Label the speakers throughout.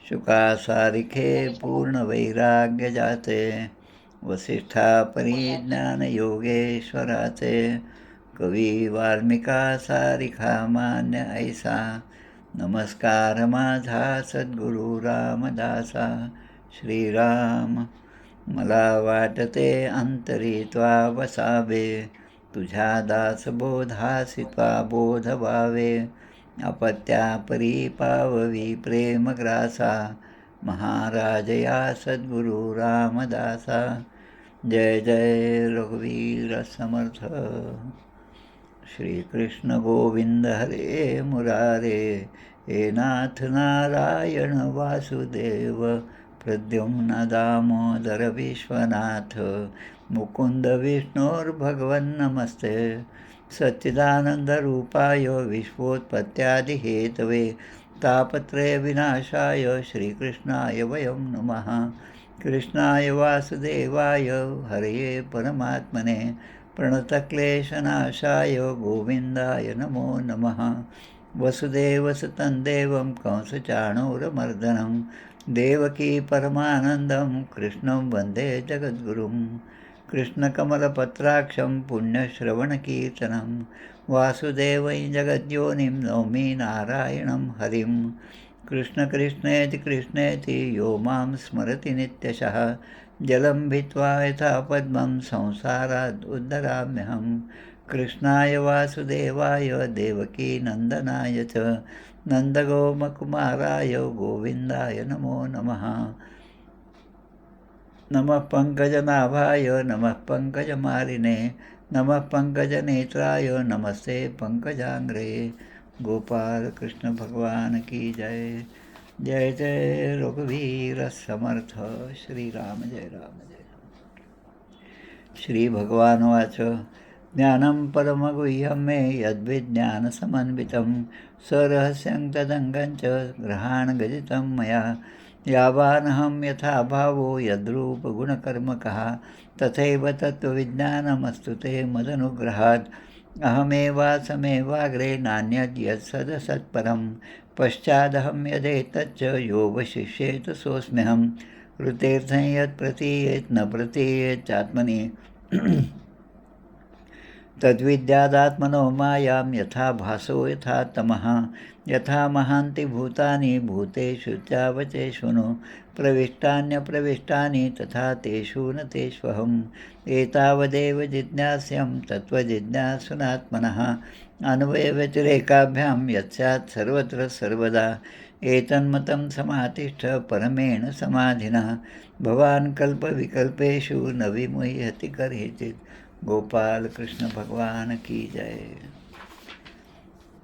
Speaker 1: शुकासारिखे पूर्ण वैराग्य जाते, वसिष्ठा परिज्ञान योगेश्वराचे, कवी वाल्मिका सारिखा मान्य ऐसा, नमस्कार माझा सद्गुरू रामदासा. श्रीराम. मला वाटते अंतरी त्वा वसावे, तुझ्या दासबोधासी त्वा बोध व्हावे, अपत्यापरी पाववी प्रेमग्रासा, महाराज या सद्गुरू रामदासा. जय जय रघुवीर समर्थ. श्रीकृष्ण गोविंद हरे मुरारे, हे नाथ नारायण वासुदेव, प्रद्युम्न दामोदर विश्वनाथ, मुकुंद विष्णोर्भगवन् नमस्ते. सच्चिदानन्दरूपाय विश्वोत्पत्त्यादिहेतवे, तापत्रय विनाशाय श्रीकृष्णाय वयं नमः. कृष्णाय वासुदेवाय हरये परमात्मने, प्रणतक्लेशनाशाय गोविन्दाय नमो नमः. वसुदेवसुतं देवं कंसचाणूरमर्दनं, देवकी परमानन्दं कृष्णं वन्दे जगद्गुरुं. कृष्णकमलपत्राक्षं पुण्यश्रवणकीर्तनं, वासुदेवै जगद्योनिं नौमि नारायणं हरिं. कृष्णकृष्णेति कृष्णेति यो मां स्मरति नित्यशः, जलं भित्त्वा यथा पद्मं संसारात् उद्धराम्यहं. कृष्णाय वासुदेवाय देवकीनन्दनाय च, नन्दगोपकुमाराय गोविन्दाय नमो नमः. नमः पङ्कजनाभाय नमः पङ्कजमालिने, नमः पङ्कजनेत्राय नमस्ते पङ्कजाङ्ग्रे. गोपाल कृष्ण भगवान की जय. जय जय रघुवीर समर्थ. श्रीराम जय राम जय राम. श्री भगवानुवाच. ज्ञानं परमगुह्यं मे यद्विज्ञानसमन्वितं, सरहस्यं तदङ्गं च ग्रहाणगदितं मया. यावानहं यथा भावो यद्रूपगुणकर्मकः, तथैव तत्त्वविज्ञानमस्तु ते मदनुग्रहात्. अहमेवासमेवाग्रे नान्यद् यत्सदसत्परं, पश्चादहं यदेतच्च योगशिष्येत सोऽस्म्यहं. ऋतेऽर्थं यत् प्रतीयेत् न प्रतीयेत् चात्मनि, तद्विद्यादात्मनो मायां यथा भासो यथा तमः. यथा महान्ति भूतानि भूतेषु चावचेषु नु, प्रविष्टान्यप्रविष्टानि तथा तेषु न तेष्वहम्. एतावदेव जिज्ञास्यं तत्त्वजिज्ञासुनात्मनः, अन्वयव्यतिरेकाभ्यां यत्स्यात् सर्वत्र सर्वदा. एतन्मतं समातिष्ठ परमेण समाधिनः, भवान् कल्पविकल्पेषु न विमुह्यति कर्हिचित्. गोपाल कृष्ण भगवान की जय.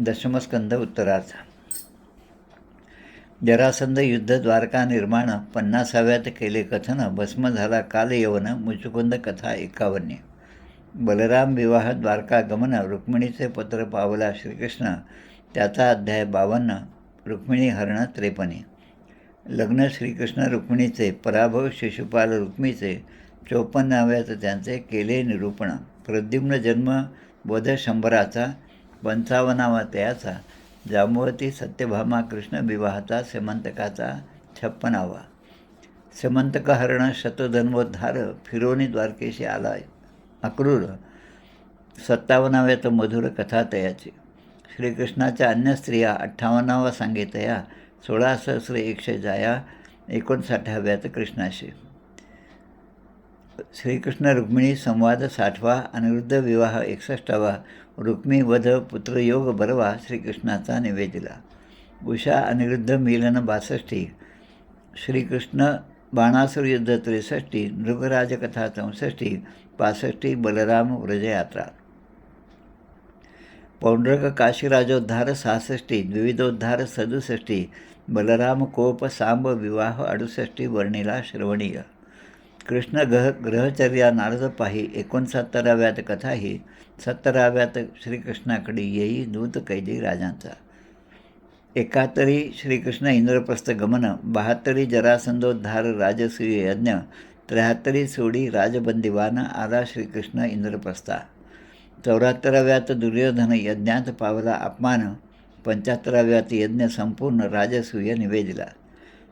Speaker 1: दशमस्कंद उत्तरार्थ. जरासंध युद्ध द्वारका निर्माण 50व्यात केले कथन, भस्म झाला कालयवन, मुचुकुंद कथा 51. बलराम विवाह द्वारका गमन, रुक्मिणीचे पत्र पावला श्रीकृष्ण, त्याचा अध्याय 52. रुक्मिणी हरण 53. लग्न श्रीकृष्ण रुक्मिणीचे, पराभव शिशुपाल रुक्मीचे 54व्यात त्यांचे केले निरूपण. प्रद्युम्न जन्म वध शंभराचा 55वा त्याचा. जांबवती सत्यभामा कृष्ण विवाहाचा सेमंतकाचा 56वा. सेमंतक हरण शतधन्वोद्धार, फिरोनी द्वारकेशी आला अक्रूर 57व्यात मधुर कथा तयाची. श्रीकृष्णाच्या अन्य स्त्रिया 58वा सांगितया, 16 सहस्र 100 जाया 59व्यात कृष्णाशी. श्रीकृष्ण रुक्मिणी संवाद 60वा. अनिरुद्ध विवाह 61वा. रुक्मी वध पुत्रयोग बरवा श्रीकृष्णाचा निवेदिला. उषा अनिरुद्ध मिलन 62. श्रीकृष्ण बाणासुर युद्ध 63. नृगराज कथा 64. 65. बलराम व्रजयात्रा. पौंड्रक काशीराजोद्धार 66. द्विविधोद्धार 67. बलराम कोप सांब विवाह 68 वर्णिला श्रवणीय. कृष्ण ग्रहचर्या नारद पाही 69व्यात कथा ही. 70व्यात श्रीकृष्णाकडे येई दूत कैदी राजांचा. 71 श्रीकृष्ण इंद्रप्रस्थ गमन. 72 जरासंधोद्धार राजसूय यज्ञ. 73 सोडी राजबंदीवान आला श्रीकृष्ण इंद्रप्रस्था. 74व्यात दुर्योधन यज्ञात पावला अपमान. 75व्यात यज्ञ संपूर्ण राजसूय निवेदिला.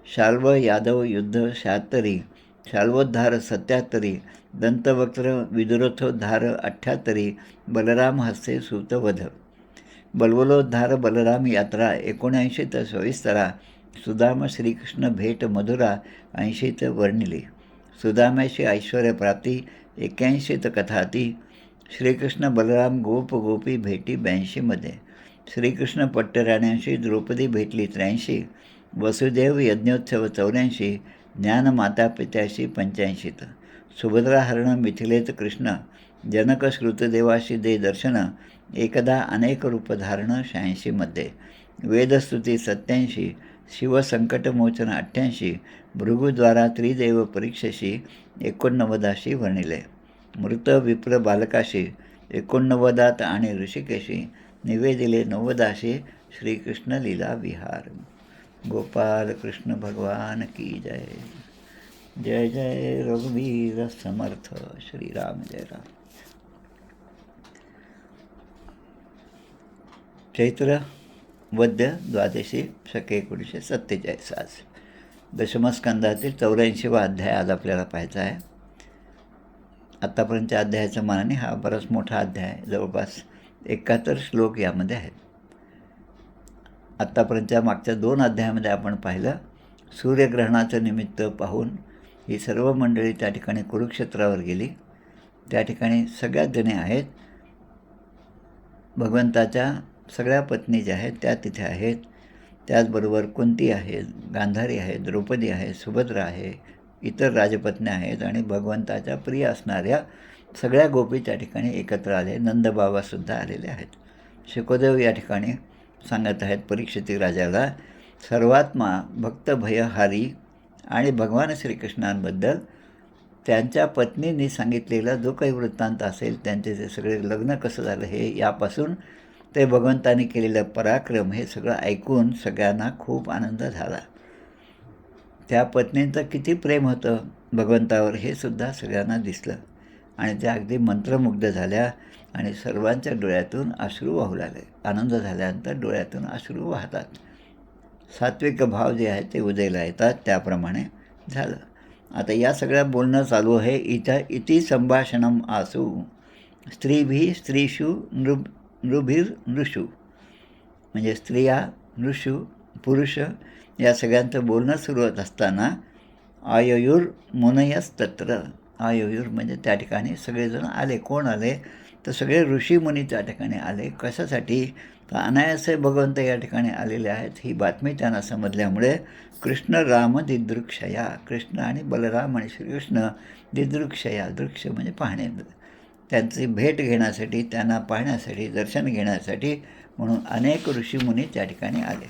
Speaker 1: शाल्व यादव युद्ध 76, शाल्वोद्धार 77, दंतवक्त्र विदुरथोद्धार 78, बलराम हस्ते सूतवध, बल्वलोद्धार बलराम यात्रा 79 सविस्तरा, सुदाम श्रीकृष्ण भेट मधुरा 80 वर्णिली, सुदाम्याची ऐश्वर्यप्राप्ती 81 कथाती, श्रीकृष्ण बलराम गोप गोपी भेटी 82, श्रीकृष्ण पट्टराण्यांशी द्रौपदी भेटली 83, वसुदेव यज्ञोत्सव 84, ज्ञानमाता पित्याशी 85, सुभद्राहरण मिथिलेत कृष्ण, जनक श्रुतदेवाशी दे दर्शन, एकदा अनेक रूपधारण 86, वेदस्तुती 87, शिवसंकटमोचन 88, भृगुद्वारा त्रिदेव परीक्षेशी 89 वर्णिले, मृत विप्र बालकाशी 89 आणि ऋषिकेशी निवेदिले 90 श्रीकृष्ण लीला विहार. गोपाल कृष्ण भगवान की जय. जय जय रघुवीर समर्थ. श्रीराम जय राम. चैत्र वद्य द्वादशी शके 1947 आज दशमस्कंदातील 84वा अध्याय आज आपल्याला पाहायचा आहे. आत्तापर्यंतच्या अध्यायाच्या मानाने हा बराच मोठा अध्याय आहे. जवळपास 71 श्लोक यामध्ये आहेत. आत्तापर्यंतच्या मागच्या 2 अध्यायामध्ये आपण पाहिलं सूर्यग्रहणाचं निमित्त पाहून ही सर्व मंडळी त्या ठिकाणी कुरुक्षेत्रावर गेली. त्या ठिकाणी सगळ्याच जणी आहेत. भगवंताच्या सगळ्या पत्नी ज्या आहेत त्या तिथे आहेत. त्याचबरोबर कुंती आहे, गांधारी आहे, द्रौपदी आहे, सुभद्रा आहे, इतर राजपत्न्या आहेत आणि भगवंताच्या प्रिय असणाऱ्या सगळ्या गोपी त्या ठिकाणी एकत्र आले. नंदबाबासुद्धा आलेले आहेत. शुकदेव या ठिकाणी सांगत आहेत परीक्षिती राजाला, सर्वात्मा भक्त भयहारी आणि भगवान श्रीकृष्णांबद्दल त्यांच्या पत्नींनी सांगितलेला जो काही वृत्तांत असेल, त्यांचे जे सगळे लग्न कसं झालं हे यापासून ते भगवंतांनी केलेलं पराक्रम हे सगळं ऐकून सगळ्यांना खूप आनंद झाला. त्या पत्नींचं किती प्रेम होतं भगवंतावर हे सुद्धा सगळ्यांना दिसलं आणि त्या अगदी मंत्रमुग्ध झाल्या आणि सर्वांच्या डोळ्यातून अश्रू वाहू लागले. आनंद झाल्यानंतर डोळ्यातून अश्रू वाहतात. सात्विक भाव जे आहेत ते उदयाला येतात. त्याप्रमाणे झालं. आता या सगळ्या बोलणं चालू आहे. इति संभाषणम आसू स्त्रीभी स्त्रीषु नृभिर नृषु, म्हणजे स्त्रिया नृषु पुरुष या सगळ्यांचं बोलणं सुरू होत असताना आययुर मुनयस्तत्र, आययुर म्हणजे त्या ठिकाणी सगळेजण आले. कोण आले तर सगळे ऋषीमुनी त्या ठिकाणी आले. कशासाठी तर अनायासे भगवंत या ठिकाणी आलेले आहेत ही बातमी त्यांना समजल्यामुळे कृष्ण राम दिदृक्षया, कृष्ण आणि बलराम आणि श्रीकृष्ण दिदृक्षया, दृक्ष म्हणजे पाहणे, त्यांची भेट घेण्यासाठी, त्यांना पाहण्यासाठी, दर्शन घेण्यासाठी म्हणून अनेक ऋषीमुनी त्या ठिकाणी आले.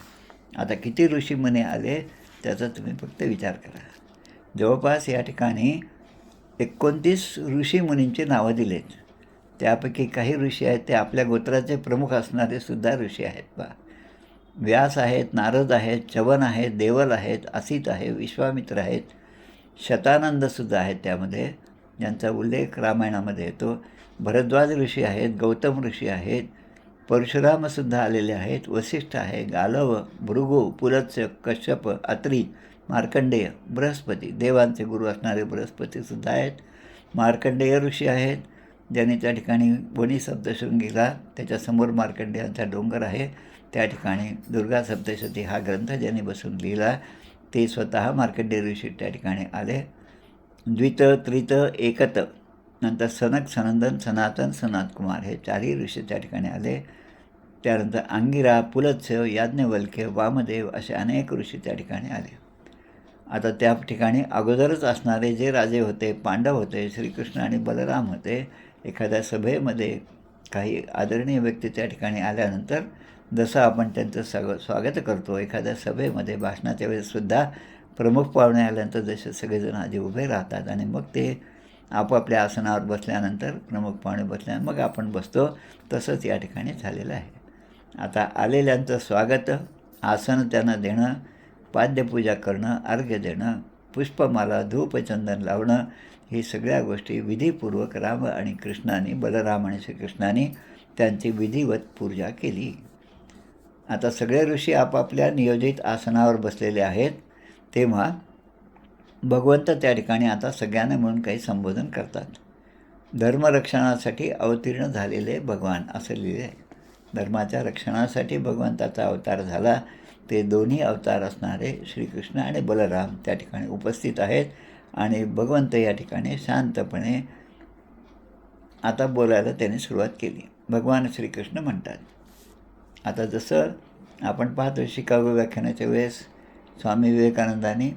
Speaker 1: आता किती ऋषीमुनी आले त्याचा तुम्ही फक्त विचार करा. जवळपास या ठिकाणी 29 ऋषीमुनींची नावं दिलेत. त्यापैकी काही ऋषी आहेत ते आपल्या गोत्राचे प्रमुख असणारे सुद्धा ऋषी आहेत. व्यास आहेत, नारद आहेत, च्यवन आहेत, देवल आहेत, असित आहे, विश्वामित्र आहेत, शतानंदसुद्धा आहेत त्यामध्ये, ज्यांचा उल्लेख रामायणामध्ये येतो. भरद्वाज ऋषी आहेत, गौतम ऋषी आहेत, परशुरामसुद्धा आलेले आहेत, वसिष्ठ आहे, गालव, भृगु, पुलत्स्य, कश्यप, अत्री, मार्कंडेय, बृहस्पती, देवांचे गुरु असणारे बृहस्पतीसुद्धा आहेत. मार्कंडेय ऋषी आहेत, ज्यांनी त्या ठिकाणी वणी सप्तशृंगीला त्याच्यासमोर मार्कंडेयांचा डोंगर आहे त्या ठिकाणी दुर्गा सप्तशती हा ग्रंथ ज्यांनी बसून लिहिला ते स्वतः मार्कंडेय ऋषी त्या ठिकाणी आले. द्वित, त्रित, एकत, नंतर सनक, सनंदन, सनातन, सनातकुमार हे 4ही ऋषी त्या ठिकाणी आले. त्यानंतर अंगिरा, पुलत्स्य, याज्ञवल्क्य, वामदेव असे अनेक ऋषी त्या ठिकाणी आले. आता त्या ठिकाणी अगोदरच असणारे जे राजे होते, पांडव होते, श्रीकृष्ण आणि बलराम होते. एखाद्या सभेमध्ये काही आदरणीय व्यक्ती त्या ठिकाणी आल्यानंतर जसं आपण त्यांचं स्वागत करतो, एखाद्या सभेमध्ये भाषणाच्या वेळेससुद्धा प्रमुख पाहुणे आल्यानंतर जसे सगळेजण आधी उभे राहतात आणि मग ते आपापल्या आसनावर बसल्यानंतर प्रमुख पाहुणे बसल्यानंतर मग आपण बसतो, तसंच या ठिकाणी झालेलं आहे. आता आलेल्यांचं स्वागत, आसन त्यांना देणं, पाद्यपूजा करणं, अर्घ्य देणं, पुष्पमाला, धूपचंदन लावणं ही सगळ्या गोष्टी विधीपूर्वक राम आणि कृष्णाने, बलराम आणि श्रीकृष्णाने त्यांची विधिवत पूजा केली. आता सगळे ऋषी आपापल्या नियोजित आसनावर बसलेले आहेत. तेव्हा भगवंत त्या ठिकाणी आता सगळ्यांना मिळून काही संबोधन करतात. धर्मरक्षणासाठी अवतीर्ण झालेले भगवान असं लिहिले आहे. धर्माच्या रक्षणासाठी भगवंताचा अवतार झाला. ते दोन्ही अवतार असणारे श्रीकृष्ण आणि बलराम त्या ठिकाणी उपस्थित आहेत आणि भगवंत या ठिकाणी शांतपणे आता बोलायला त्यांनी सुरुवात केली. भगवान श्रीकृष्ण म्हणतात, आता जसं आपण पाहतो शिकागो व्याख्यानाच्या वेळेस स्वामी विवेकानंदांनी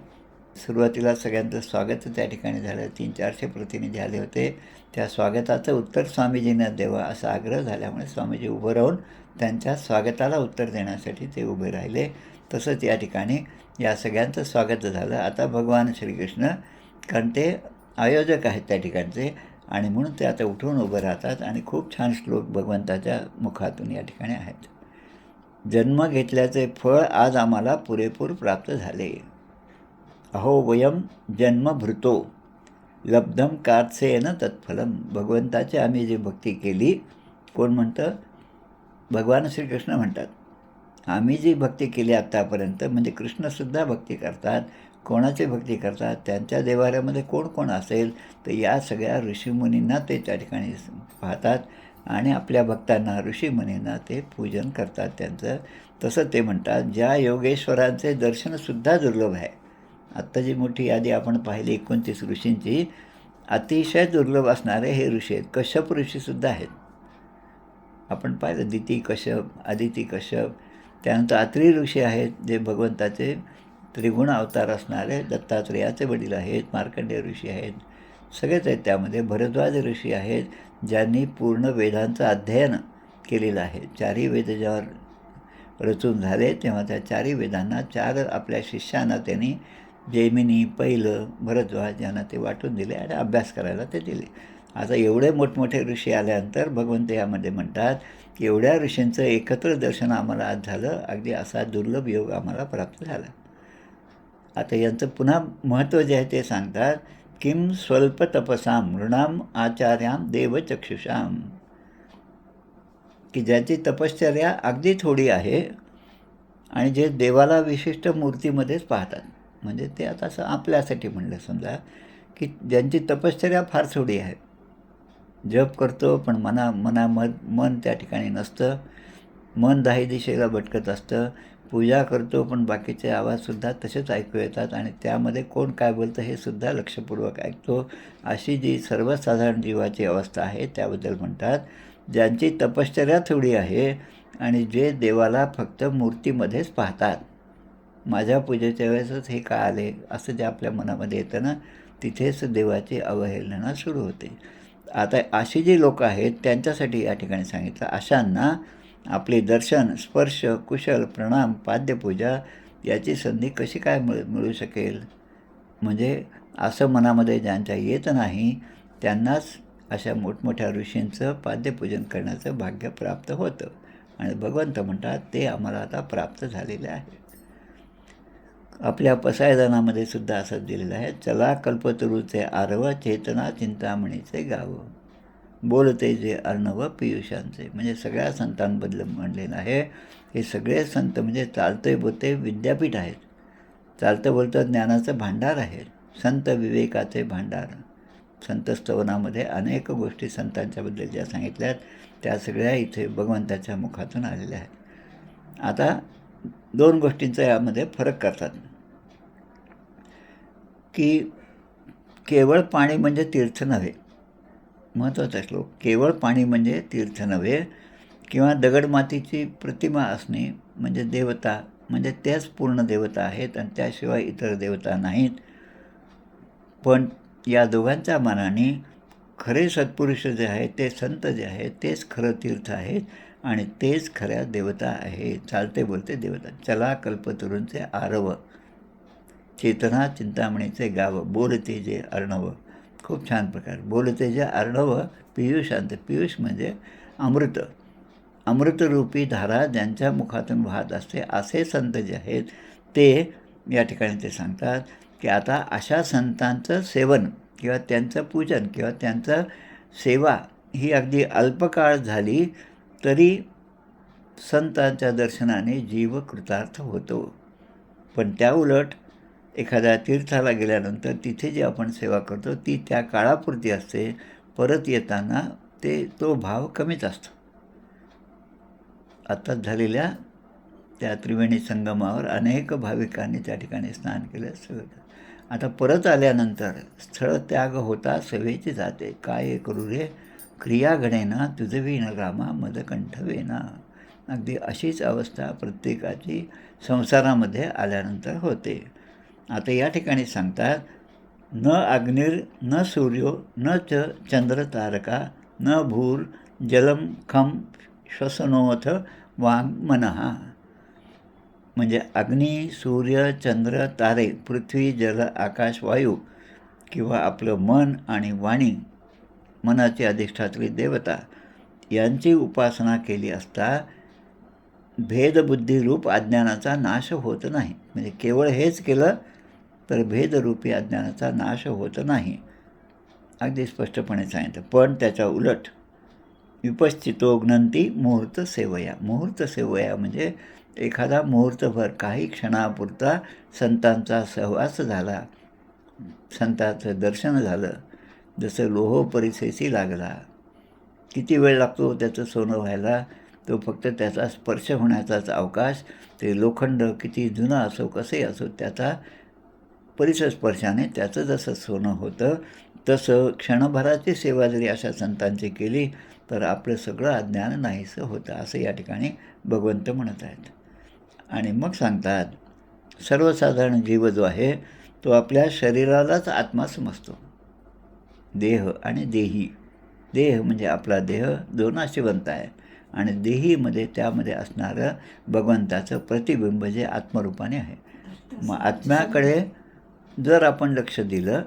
Speaker 1: सुरुवातीला सगळ्यांचं स्वागत त्या ठिकाणी झालं. 300-400 प्रतिनिधी आले होते. त्या स्वागताचं उत्तर स्वामीजींना द्यावं असा आग्रह झाल्यामुळे स्वामीजी उभं राहून त्यांच्या स्वागताला उत्तर देण्यासाठी ते उभे राहिले. तसंच या ठिकाणी या सगळ्यांचं स्वागत झालं. आता भगवान श्रीकृष्ण, कारण ते आयोजक आहेत त्या ठिकाणचे, आणि म्हणून ते आता उठून उभं राहतात आणि खूप छान श्लोक भगवंताच्या मुखातून या ठिकाणी आहेत. जन्म घेतल्याचे फळ आज आम्हाला पुरेपूर प्राप्त झाले. अहो वयम जन्मभृतो लब्धम कार्त्सेन तत्फलम. भगवंताची आम्ही जी भक्ती केली, कोण म्हणतं? भगवान श्रीकृष्ण म्हणतात, आम्ही जी भक्ती केली आत्तापर्यंत, म्हणजे कृष्णसुद्धा भक्ती करतात. कोणाची भक्ती करतात? त्यांच्या देवाऱ्यामध्ये कोण कोण असेल तर या सगळ्या ऋषीमुनींना ते त्या ठिकाणी पाहतात आणि आपल्या भक्तांना ऋषीमुनींना ते पूजन करतात त्यांचं. तसं ते म्हणतात, ज्या योगेश्वरांचे दर्शनसुद्धा दुर्लभ आहे. आत्ता जी मोठी यादी आपण पाहिली 29 ऋषींची, अतिशय दुर्लभ असणारे हे ऋषी आहेत. कश्यप ऋषीसुद्धा आहेत. आपण पाहिलं दिती कश्यप, आदिती कश्यप. त्यानंतर अत्री ऋषी आहेत जे भगवंताचे त्रिगुण अवतार असणारे दत्तात्रेयाचे वडील आहेत. मार्कंडेय ऋषी आहेत, सगळेच आहेत. त्यामध्ये भरद्वाज ऋषी आहेत ज्यांनी पूर्ण वेदांचं अध्ययन केलेलं आहे. 4ही वेद जेव्हा रचून झाले तेव्हा त्या 4ही वेदांना 4 आपल्या शिष्यांना त्यांनी जैमिनी, पहिलं, भरद्वाज यांना ते वाटून दिले आणि अभ्यास करायला ते दिले. आता एवढे मोठमोठे ऋषी आल्यानंतर भगवंत यामध्ये म्हणतात की एवढ्या ऋषींचं एकत्र दर्शन आम्हाला आज झालं. अगदी असा दुर्लभ योग आम्हाला प्राप्त झाला. आता यांचं पुन्हा महत्त्व जे आहे ते सांगतात, किम स्वल्प तपसाम नृणाम आचार्याम देवचक्षुषाम, की ज्याची तपश्चर्या अगदी थोडी आहे आणि जे देवाला विशिष्ट मूर्तीमध्येच पाहतात. म्हणजे ते आता असं आपल्यासाठी म्हणलं समजा, की ज्यांची तपश्चर्या फार थोडी आहे. जप करतो पण मन त्या ठिकाणी नसतं. मन 10 दिशेला भटकत असतं. पूजा करतो पण बाकीचे आवाजसुद्धा तसेच ऐकू येतात आणि त्यामध्ये कोण काय बोलतं हे सुद्धा लक्षपूर्वक ऐकतो. अशी जी सर्वसाधारण जीवाची अवस्था आहे त्याबद्दल म्हणतात, ज्यांची तपश्चर्या थोडी आहे आणि जे देवाला फक्त मूर्तीमध्येच पाहतात. माझ्या पूजेच्या वेळेसच हे का आले असं जे आपल्या मनामध्ये येतं ना, तिथेच देवाची अवहेलना सुरू होते. आता अशी जी लोकं आहेत त्यांच्यासाठी या ठिकाणी सांगितलं, अशांना आपले दर्शन, स्पर्श, कुशल, प्रणाम, पाद्यपूजा याची संधी कशी काय मिळू शकेल? म्हणजे असं मनामध्ये ज्यांच्या येत नाही त्यांनाच अशा मोठमोठ्या ऋषींचं पाद्यपूजन करण्याचं भाग्य प्राप्त होतं. आणि भगवंत म्हणतात ते आम्हाला आता प्राप्त झालेले आहे. आपल्या पसायदानामध्ये सुद्धा असं दिलेलं आहे, चला कल्पतरूचे आरव चेतना चिंतामणीचे गाव, बोलते जे अर्णव पियुषांचे. म्हणजे सगळ्या संतांबद्दल म्हणलेलं आहे. हे सगळे संत म्हणजे चालते बोलते विद्यापीठ आहेत. चालतं बोलतं ज्ञानाचं भांडार आहे. संत विवेकाचे भांडार. संत स्तवनामध्ये अनेक गोष्टी संतांच्याबद्दल ज्या सांगितल्यात त्या सगळ्या इथे भगवंताच्या मुखातून आलेल्या आहेत. आता 2 गोष्टींचा यामध्ये फरक करतात, की केवळ पाणी म्हणजे तीर्थ नव्हे. महत्त्वाचा श्लोक, केवळ पाणी म्हणजे तीर्थ नव्हे, किंवा दगडमातीची प्रतिमा असणे म्हणजे देवता, म्हणजे त्याच पूर्ण देवता आहेत आणि त्याशिवाय इतर देवता नाहीत. पण या दोघांच्या मानाने खरे सत्पुरुष जे आहेत, ते संत जे आहेत तेच खरं तीर्थ आहेत आणि तेच खऱ्या देवता आहेत. चालते बोलते देवता. चला कल्पतरूंचे आरव, चेतना चिंतामणीचे गाव, बोलते जे अर्णव. खूप छान प्रकार. बोलते जे अर्णव पियुषांत. पियुष म्हणजे अमृत, अमृतरूपी धारा ज्यांच्या मुखातून वाहत असते असे संत जे आहेत ते या ठिकाणी ते सांगतात की आता अशा संतांचं सेवन किंवा त्यांचं पूजन किंवा त्यांचं सेवा ही अगदी अल्पकाळ झाली तरी संतांच्या दर्शनाने जीव कृतार्थ होतो. पण त्या उलट एखाद्या तीर्थाला गेल्यानंतर तिथे जी आपण सेवा करतो ती त्या काळापुरती असते. परत येताना तो भाव कमीच असतो. आत्ताच झालेल्या त्या त्रिवेणी संगमावर अनेक भाविकांनी त्या ठिकाणी स्नान केलं सगळं. आता परत आल्यानंतर स्थळ त्याग होता सेवेची जाते, काय करू रे क्रिया घडेना तुझवी न रामा मदकंठ वेना. अगदी अशीच अवस्था प्रत्येकाची संसारामध्ये आल्यानंतर होते. आता या ठिकाणी सांगतात, न अग्निर न सूर्यो न च चंद्र तारका न भूर जलम खम श्वसनोऽथ वाङ् मनः. म्हणजे अग्नी, सूर्य, चंद्र, तारे, पृथ्वी, जल, आकाश, वायू किंवा आपलं मन आणि वाणी, मनाची अधिष्ठात्री देवता यांची उपासना केली असता भेदबुद्धीरूप अज्ञानाचा नाश होत नाही. म्हणजे केवळ हेच केलं तर भेदरूपी अज्ञानाचा नाश होत नाही, अगदी स्पष्टपणे सांगितलं. पण त्याच्या उलट विपश्चितो ग्नंती मुहूर्त सेवया. मुहूर्त सेवया म्हणजे एखादा मुहूर्तभर काही क्षणापुरता संतांचा सहवास झाला, संतांचं दर्शन झालं, जसं लोह परिसेसी लागला. किती वेळ लागतो त्याचं सोनं व्हायला? तो फक्त त्याचा स्पर्श होण्याचाच अवकाश. ते लोखंड किती जुनं असो कसे असो, त्याचा परिसस्पर्शाने त्याचं जसं सोनं होतं तसं क्षणभराची सेवा जरी अशा संतांची केली तर आपलं सगळं अज्ञान नाहीसं होतं, असं या ठिकाणी भगवंत म्हणत आहेत. आणि मग सांगतात, सर्वसाधारण जीव जो आहे तो आपल्या शरीरालाच आत्मा समजतो. देह आणि देही. देह म्हणजे आपला देह जो नाशिवंत आहे आणि देहीमध्ये त्यामध्ये असणारं भगवंताचं प्रतिबिंब जे आत्मरूपाने आहे. मग आत्म्याकडे जर आपण लक्ष दिलं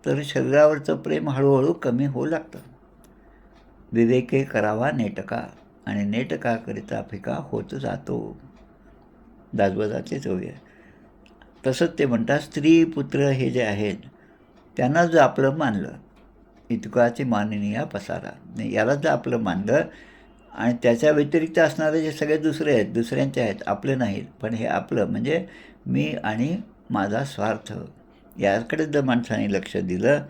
Speaker 1: तर शरीरावरचं प्रेम हळूहळू कमी होऊ लागतं. विवेके करावा नेटका आणि नेटकाकरिता फिका होत जातो. दासबोधाचेच होय. तसंच ते म्हणतात, स्त्री पुत्र हे जे आहेत त्यांना जर आपलं मानलं, इतकाची माननीय पसारा, याला जर आपलं मानलं आणि त्याच्या व्यतिरिक्त असणारे जे सगळे दुसरे आहेत, दुसऱ्यांचे आहेत, आपले नाहीत, पण हे आपलं म्हणजे मी आणि माझा स्वार्थ, याकडे जर माणसाने लक्ष दिलं,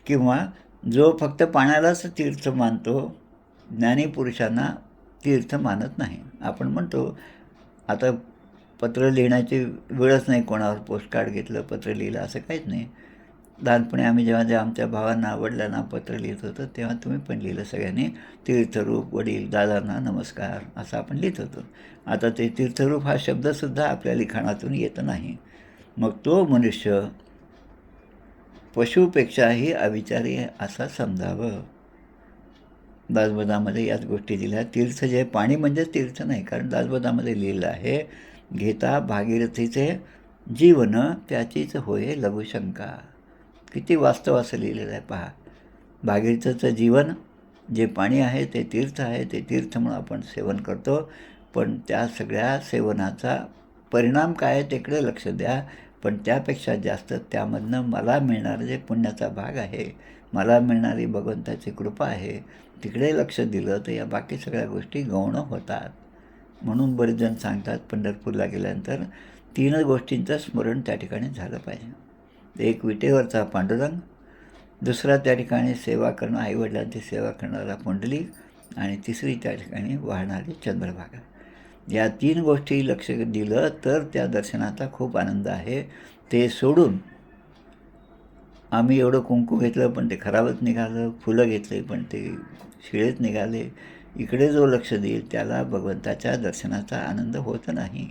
Speaker 1: किंवा जो फक्त पाण्यालाच तीर्थ मानतो, ज्ञानी पुरुषांना तीर्थ मानत नाही. आपण म्हणतो आता पत्र लिहिण्याची वेळच नाही, कोणावर पोस्टकार्ड घेतलं, पत्र लिहिलं, असं काहीच नाही. लहानपणी आम्ही जेव्हा आमच्या भावांना वडिलांना पत्र लिहित होतो तेव्हा तुम्ही पण लिहिलं सगळ्यांनी, तीर्थरूप वडील दादांना नमस्कार असं आपण लिहित होतो. आता ते तीर्थरूप हा शब्दसुद्धा आपल्या लिखाणातून येत नाही. मग तो मनुष्य पशुपेक्षाही अविचारी असा समजावं. दासबोधामध्ये याच गोष्टी दिल्या. तीर्थ जे पाणी म्हणजेच तीर्थ नाही, कारण दासबोधामध्ये लिहिलं आहे, घेता भागीरथीचे जीवन त्याचीच होय लघुशंका. किती वास्तव असं लिहिलेलं आहे पहा. भागीरथीचं जीवन जे पाणी आहे ते तीर्थ आहे, ते तीर्थ म्हणून आपण सेवन करतो, पण त्या सगळ्या सेवनाचा परिणाम काय आहे तिकडे लक्ष द्या. पण त्यापेक्षा जास्त त्यामधनं मला मिळणारं जे पुण्याचा भाग आहे, मला मिळणारी भगवंताची कृपा आहे, तिकडे लक्ष दिलं तर या बाकी सगळ्या गोष्टी गौण होतात. म्हणून बरेच जण सांगतात पंढरपूरला गेल्यानंतर 3 गोष्टींचं स्मरण त्या ठिकाणी झालं पाहिजे. एक विटेवरचा पांडुरंग, दुसरा त्या ठिकाणी सेवा करणं, आईवडिलांची सेवा करणारा पुंडलिक, आणि तिसरी त्या ठिकाणी वाहणारी चंद्रभागा. या 3 गोष्टी लक्ष दिलं तर त्या दर्शनाचा खूप आनंद आहे. ते सोडून आम्ही एवढं कुंकू घेतलं पण ते खराबच निघालं, फुलं घेतले पण ते शिळेच निघाले, इकडे जो लक्ष देईल त्याला भगवंताच्या दर्शनाचा आनंद होत नाही.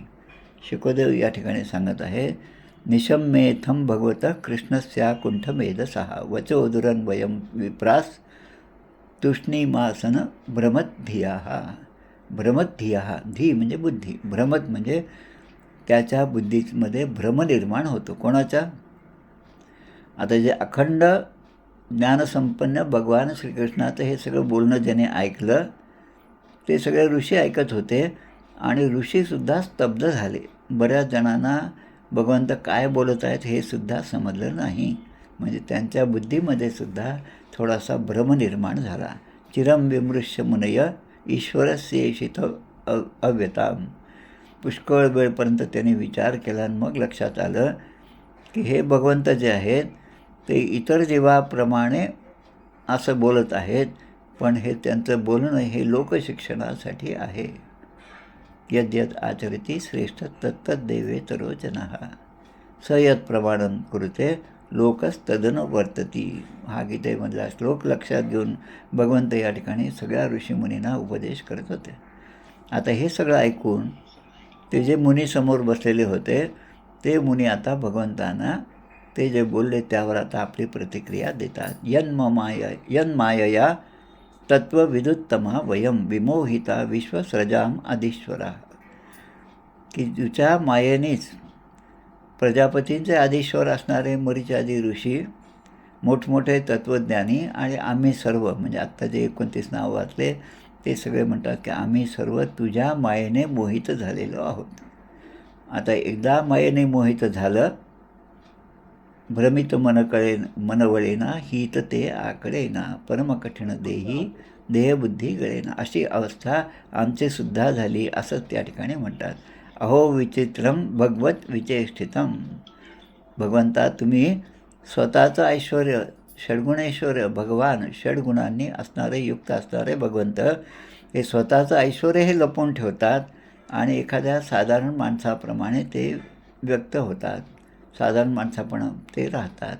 Speaker 1: शुकदेव या ठिकाणी सांगत आहे, निशम्येथम भगवत कृष्णस्या कुंठमेधसहा वचोदुरन वयम विप्रास तुष्णीमासन भ्रमद्धिया. भ्रमद्धिया, धी म्हणजे बुद्धी, भ्रमत म्हणजे त्याच्या बुद्धीमध्ये भ्रम निर्माण होतो. कोणाच्या? आता जे अखंड ज्ञानसंपन्न भगवान श्रीकृष्णाचं हे सगळं बोलणं ज्याने ऐकलं ते सगळे ऋषी ऐकत होते आणि ऋषीसुद्धा स्तब्ध झाले. बऱ्याच जणांना भगवंत काय बोलत आहेत हे सुद्धा समजलं नाही. म्हणजे त्यांच्या बुद्धीमध्ये सुद्धा थोडासा भ्रम निर्माण झाला. चिरम विमृश्य मुनय ईश्वरस्येषित अव्यताम. पुष्कळ वेळपर्यंत त्यांनी विचार केला आणि मग लक्षात आलं की हे भगवंत जे आहेत ते इतर जीवाप्रमाणे असं बोलत आहेत, पण हे त्यांचं बोलणं हे लोकशिक्षणासाठी आहे. यद्यत आचरती श्रेष्ठ तत्तद्देवे तरोजनः स यत् प्रमाणं कुरुते लोकस्तदन वर्तती. हा गीतेमधला श्लोक लक्षात घेऊन भगवंत या ठिकाणी सगळ्या ऋषीमुनींना उपदेश करत होते. आता हे सगळं ऐकून ते जे मुनी समोर बसलेले होते ते मुनी आता भगवंतांना ते जे बोलले त्यावर आता आपली प्रतिक्रिया देतात. यन्मायया तत्त्वविदुत्तमा वयम विमोहिता विश्वस्रजाम आधीश्वरा. की तुझ्या मायेनेच प्रजापतींचे आधीश्वर असणारे मरीचादी ऋषी, मोठमोठे तत्त्वज्ञानी आणि आम्ही सर्व, म्हणजे आत्ता जे 29 नाव वाचले ते सगळे म्हणतात की आम्ही सर्व तुझ्या मायेने मोहित झालेलो आहोत. आता एकदा मायेने मोहित झालं, भ्रमित मनवळेना हित ते आकडेना परमकठीण देही देहबुद्धी गळेना. अशी अवस्था आमचीसुद्धा झाली असं त्या ठिकाणी म्हणतात. अहो विचित्रम भगवत विचेष्टितम. भगवंता तुम्ही स्वतःचं ऐश्वर, षड्गुणेश्वर भगवान, षड्गुणांनी असणारे युक्त असणारे भगवंत हे स्वतःचं ऐश्वर हे लपवून ठेवतात आणि एखाद्या साधारण माणसाप्रमाणे ते व्यक्त होतात. साधारण माणसापण ते राहतात.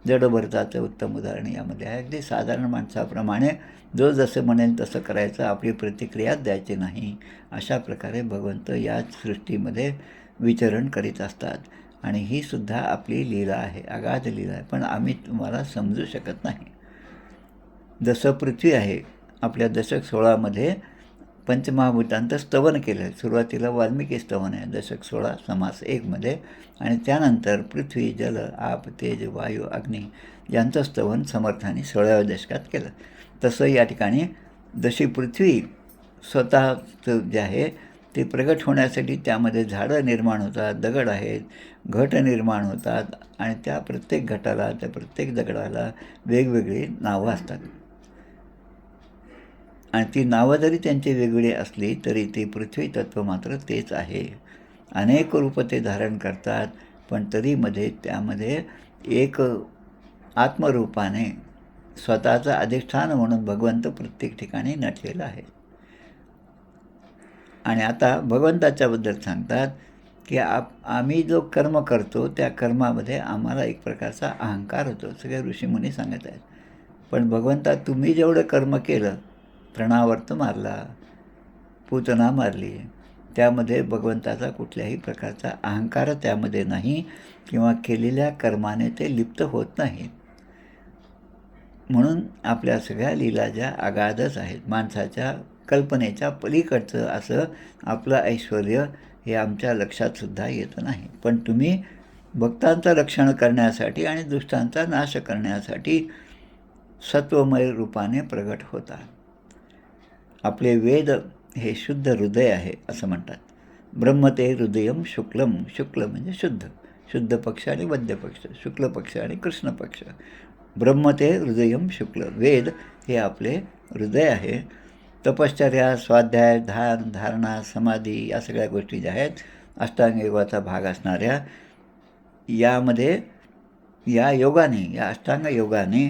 Speaker 1: जडभरताचं उत्तम उदाहरण यामध्ये आहे. अगदी साधारण माणसाप्रमाणे जो जसं म्हणेल तसं करायचं, आपली प्रतिक्रिया द्यायची नाही. अशा प्रकारे भगवंत या सृष्टीमध्ये विचरण करीत असतात आणि ही सुद्धा आपली लीला आहे, अगाध लीला आहे, पण आम्ही तुम्हाला समजू शकत नाही. जसं पृथ्वी आहे, आपल्या दशक 16मध्ये पंचमहाभूतांचं स्तवन केलं आहे. सुरुवातीला वाल्मिकी स्तवन आहे दशक 16 समास 1मध्ये, आणि त्यानंतर पृथ्वी, जल, आप, तेज, वायू, अग्नी यांचं स्तवन समर्थांनी 16व्या दशकात केलं. तसं या ठिकाणी जशी पृथ्वी स्वतःचं जे आहे ते प्रगट होण्यासाठी त्यामध्ये झाडं निर्माण होतात, दगड आहेत, घट निर्माण होतात आणि त्या प्रत्येक घटाला, त्या प्रत्येक दगडाला वेगवेगळी नावं असतात. आणि ती नावं जरी त्यांची वेगळी असली तरी ते पृथ्वी तत्त्व मात्र तेच आहे. अनेक रूपं ते धारण करतात, पण तरी त्यामध्ये एक आत्मरूपाने स्वतःचं अधिष्ठान म्हणून भगवंत प्रत्येक ठिकाणी नटलेला आहे. आणि आता भगवंताच्याबद्दल सांगतात की आम्ही जो कर्म करतो त्या कर्मामध्ये आम्हाला एक प्रकारचा अहंकार होतो. सगळे ऋषीमुनी सांगत आहेत. पण भगवंता तुम्ही जेवढं कर्म केलं, तृणावर्त मारला, पूतना मारली, त्यामध्ये भगवंताचा कुठल्याही प्रकारचा अहंकार त्यामध्ये नाही किंवा केलेल्या कर्माने ते लिप्त होत नाहीत. म्हणून आपल्या सगळ्या लीला ज्या अगाधच आहेत, माणसाच्या कल्पनेच्या पलीकडचं असं आपलं ऐश्वर हे आमच्या लक्षातसुद्धा येत नाही. पण तुम्ही भक्तांचं रक्षण करण्यासाठी आणि दुष्टांचा नाश करण्यासाठी सत्वमय रूपाने प्रगट होता. आपले वेद हे शुद्ध हृदय आहे असं म्हणतात. ब्रह्म ते हृदयम शुक्लम. शुक्ल म्हणजे शुद्ध, शुद्ध पक्ष आणि मध्य पक्ष, शुक्ल पक्ष आणि कृष्ण पक्ष. ब्रह्म ते हृदयम शुक्ल. वेद हे आपले हृदय आहे. तपश्चर्या, स्वाध्याय, ध्यान, धारणा, समाधी या सगळ्या गोष्टी ज्या आहेत अष्टांग योगाचा भाग असणाऱ्या, यामध्ये या योगाने, या अष्टांग योगाने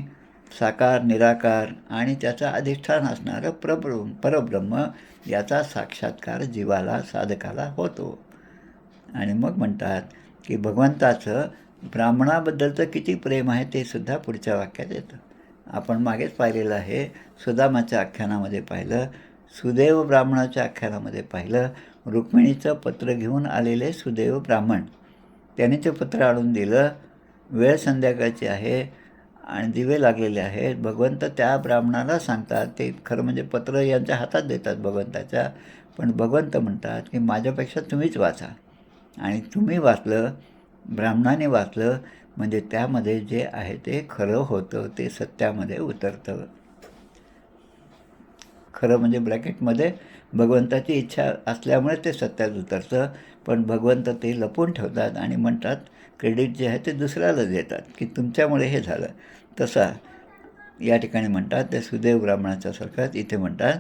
Speaker 1: साकार, निराकार आणि त्याचा अधिष्ठान असणारं परब्रह्म याचा साक्षात्कार जीवाला, साधकाला होतो. आणि मग म्हणतात की भगवंताचं ब्राह्मणाबद्दलचं किती प्रेम आहे ते सुद्धा पुढच्या वाक्यात येतं. आपण मागेच पाहिलेलं आहे, सुदामाच्या आख्यानामध्ये पाहिलं, सुदैव ब्राह्मणाच्या आख्यानामध्ये पाहिलं. रुक्मिणीचं पत्र घेऊन आलेले सुदैव ब्राह्मण, त्याने ते पत्र आणून दिलं. वेळ संध्याकाळची आहे आणि दिवे लागलेले आहेत. भगवंत त्या ब्राह्मणाला सांगतात, ते खरं म्हणजे पत्र यांच्या हातात देतात भगवंताच्या, पण भगवंत म्हणतात की माझ्यापेक्षा तुम्हीच वाचा. आणि तुम्ही वाचलं, ब्राह्मणाने वाचलं म्हणजे त्यामध्ये जे आहे ते खरं होतं, ते सत्यामध्ये उतरतं. खरं म्हणजे ब्रॅकेटमध्ये भगवंताची इच्छा असल्यामुळे ते सत्यात उतरतं, पण भगवंत ते लपवून ठेवतात आणि म्हणतात क्रेडिट जे आहे ते दुसऱ्याला देतात की तुमच्यामुळे हे झालं. तसा या ठिकाणी म्हणतात ते सुदैव ब्राह्मणाच्या सारखंच इथे म्हणतात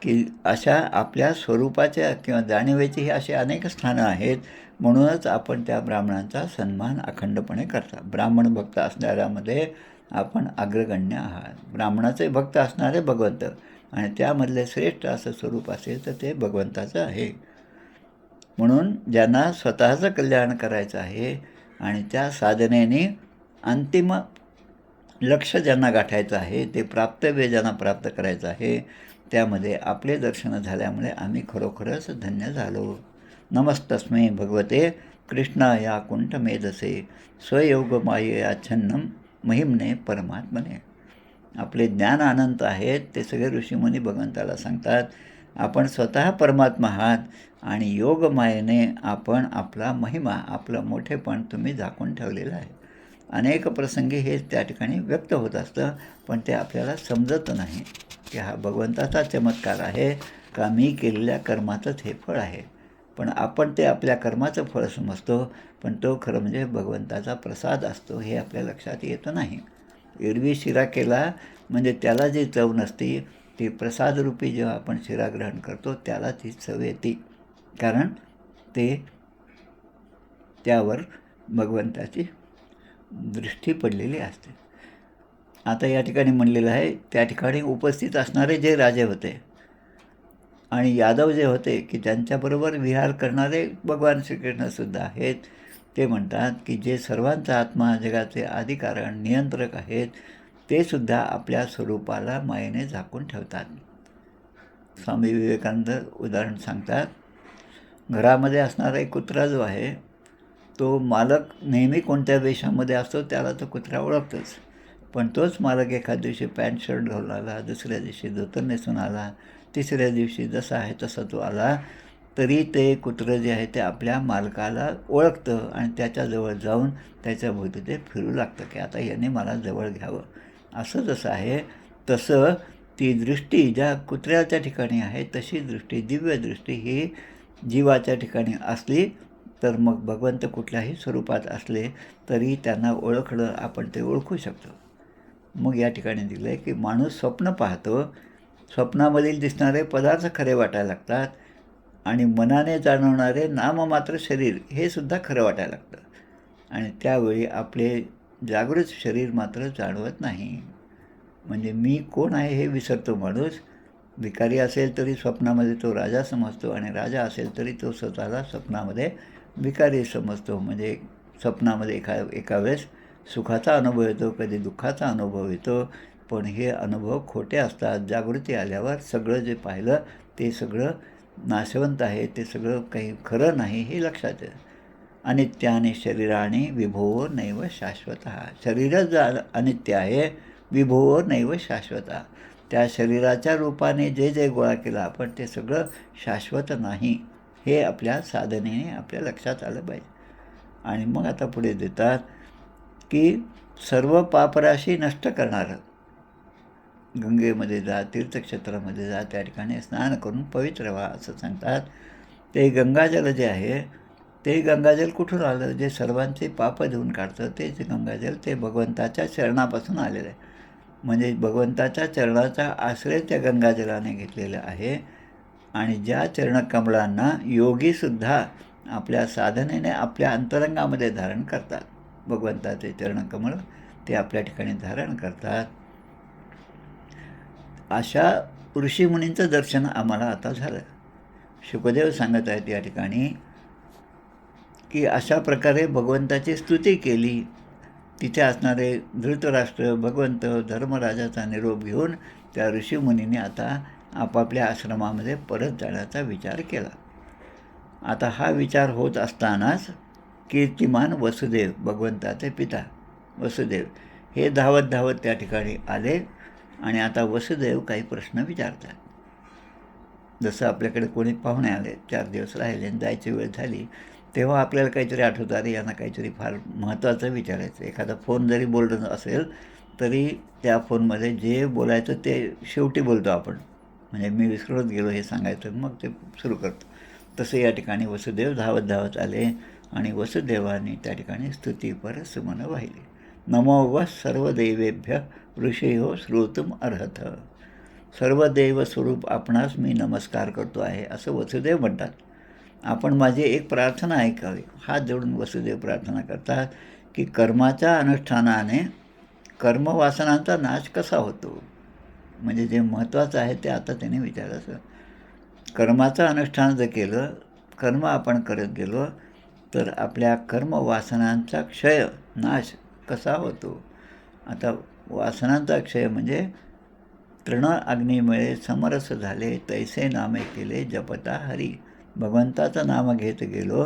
Speaker 1: की अशा आपल्या स्वरूपाच्या किंवा जाणीवेची ही अशी अनेक स्थानं आहेत. म्हणूनच आपण त्या ब्राह्मणांचा सन्मान अखंडपणे करता. ब्राह्मण भक्त असणाऱ्यामध्ये आपण अग्रगण्य आहात. ब्राह्मणाचे भक्त असणारे भगवंत आणि त्यामधले श्रेष्ठ असं स्वरूप असेल तर ते भगवंताचं आहे. म्हणून ज्यांना स्वतःचं कल्याण करायचं आहे आणि त्या साधनेने अंतिम लक्ष ज्यांना गाठायचं आहे, ते प्राप्तव्य ज्यांना प्राप्त करायचं आहे, त्यामध्ये आपले दर्शन झाल्यामुळे आम्ही खरोखरच धन्य झालो. नमस्तस्मै भगवते कृष्णाया कुंठमेधसे स्वयोगमाययाच्छन्नं महिमने परमात्मने. आपले ज्ञान अनंत आहेत ते सगळे ऋषीमुनी भगवंताला सांगतात. आपण स्वतः परमात्मा आहात आणि योगमायेने आपण आपला महिमा, आपलं मोठेपण तुम्ही झाकून ठेवलेलं आहे. अनेक प्रसंगी हे त्या ठिकाणी व्यक्त होत असतं, पण ते आपल्याला समजत नाही की हा भगवंताचा चमत्कार आहे का मी केलेल्या कर्माचंच हे फळ आहे. पण आपण ते आपल्या कर्माचं फळ समजतो, पण तो खरं म्हणजे भगवंताचा प्रसाद असतो हे आपल्या लक्षात येतं नाही. एरवी शिरा केला म्हणजे त्याला जी चव नसती, ती प्रसादरूपी जेव्हा आपण शिरा ग्रहण करतो त्याला ती चव येते, कारण ते त्यावर भगवंताची दृष्टी पडलेली असते. आता या ठिकाणी म्हणलेलं आहे, त्या ठिकाणी उपस्थित असणारे जे राजे होते आणि यादव जे होते की त्यांच्याबरोबर विहार करणारे भगवान श्रीकृष्णसुद्धा आहेत, ते म्हणतात की जे सर्वांचा आत्मा, जगाचे आदिकारण, नियंत्रक आहेत, ते सुद्धा आपल्या स्वरूपाला मायेने झाकून ठेवतात. स्वामी विवेकानंद उदाहरण सांगतात, घरामध्ये असणारा एक कुत्रा जो आहे, तो मालक नेहमी कोणत्या वेशामध्ये असतो त्याला तो कुत्रा ओळखतोच. पण तोच मालक एखाद दिवशी पॅन्ट शर्ट घालून आला, दुसऱ्या दिवशी धोतर नेसून आला, तिसऱ्या दिवशी जसा आहे तसा तो आला, तरी ते कुत्रं जे आहे ते आपल्या मालकाला ओळखतं आणि त्याच्याजवळ जाऊन त्याच्याभोवती ते फिरू लागतं की आता याने मला जवळ घ्यावं. असं जसं आहे तसं ती दृष्टी ज्या कुत्र्याच्या ठिकाणी आहे तशी दृष्टी, दिव्य दृष्टी ही जीवाच्या ठिकाणी असली तर मग भगवंत कुठल्याही स्वरूपात असले तरी त्यांना ओळखलं, आपण ते ओळखू शकतो. मग या ठिकाणी दिलं आहे की माणूस स्वप्न पाहतो, स्वप्नामधील दिसणारे पदार्थ खरे वाटायला लागतात आणि मनाने जाणवणारे नाममात्र शरीर हे सुद्धा खरं वाटायला लागतं आणि त्यावेळी आपले जागृत शरीर मात्र जाणवत नाही. म्हणजे मी कोण आहे हे विसरतो माणूस. भिकारी असेल तरी स्वप्नामध्ये तो राजा समजतो आणि राजा असेल तरी तो स्वतःला स्वप्नामध्ये भिकारी समजतो. म्हणजे स्वप्नामध्ये एका वेळेस सुखाचा अनुभव येतो, कधी दुःखाचा अनुभव येतो, पण हे अनुभव खोटे असतात. जागृती आल्यावर सगळं जे पाहिलं ते सगळं नाशवंत आहे, ते सगळं काही खरं नाही हे लक्षात येतं. अनित्याने शरीराने विभो नैव शाश्वत. शरीरच अनित्य आहे, विभो नैव शाश्वत. त्या शरीराच्या रूपाने जे जे गोळा केलं आपण ते सगळं शाश्वत नाही, हे आपल्या साधनेने आपल्या लक्षात आलं पाहिजे. आणि मग आता पुढे देतात की सर्व पापराशी नष्ट करणारं, गंगेमध्ये जा, तीर्थक्षेत्रामध्ये जा, त्या ठिकाणी स्नान करून पवित्र व्हा असं सांगतात. ते गंगाजल जे आहे ते गंगाजल कुठून आलं? जे सर्वांचे पाप धुवून काढतं तेच गंगाजल, ते भगवंताच्या चरणापासून आलेलं आहे. म्हणजे भगवंताच्या चरणाचा आश्रय त्या गंगाजलाने घेतलेला आहे आणि ज्या चरणकमळांना योगीसुद्धा आपल्या साधनेने आपल्या अंतरंगामध्ये धारण करतात. भगवंताचे चरणकमळ ते आपल्या ठिकाणी धारण करतात. अशा ऋषीमुनींचं दर्शन आम्हाला आता झालं. शुकदेव सांगत आहेत या ठिकाणी की अशा प्रकारे भगवंताची स्तुती केली. तिथे असणारे धृतराष्ट्र, भगवंत, धर्मराजाचा निरोप घेऊन त्या ऋषीमुनींनी आता आपापल्या आश्रमामध्ये परत जाण्याचा विचार केला. आता हा विचार होत असतानाच कीर्तिमान वसुदेव, भगवंताचे पिता वसुदेव, हे धावत धावत त्या ठिकाणी आले आणि आता वसुदेव काही प्रश्न विचारतात. जसं आपल्याकडे कोणी पाहुणे आले, 4 दिवस राहिले आणि जायची वेळ झाली, तेव्हा आपल्याला काहीतरी आठवतं, अरे यांना काहीतरी फार महत्त्वाचं विचारायचं. एखादा फोन जरी बोलणं असेल तरी त्या फोनमध्ये जे बोलायचं ते शेवटी बोलतो आपण, म्हणजे मी विसरत गेलो हे सांगायचं, मग ते सुरू करतो. तसं या ठिकाणी वसुदेव धावत धावत आले आणि वसुदेवाने त्या ठिकाणी स्तुतीपर सुमन वाहिली. नमो व सर्व देवेभ्य ऋषयो श्रोतुम अर्हत. सर्व देव स्वरूप आपणास मी नमस्कार करतो आहे असं वसुदेव म्हणतात. आपण माझी एक प्रार्थना ऐकावी. हात जोडून वसुदेव प्रार्थना करतात की कर्माच्या अनुष्ठानाने कर्मवासनांचा नाश कसा होतो. म्हणजे जे महत्त्वाचं आहे ते आता त्याने विचारायचं. कर्माचं अनुष्ठान जर केलं, कर्म आपण करत गेलो तर आपल्या कर्मवासनांचा क्षय नाश कसा होतो. आता वासनांचा क्षय म्हणजे तृण अग्नीमुळे समरस झाले तैसे नामे केले जपता हरी. भगवंताचं नाम घेत गेलो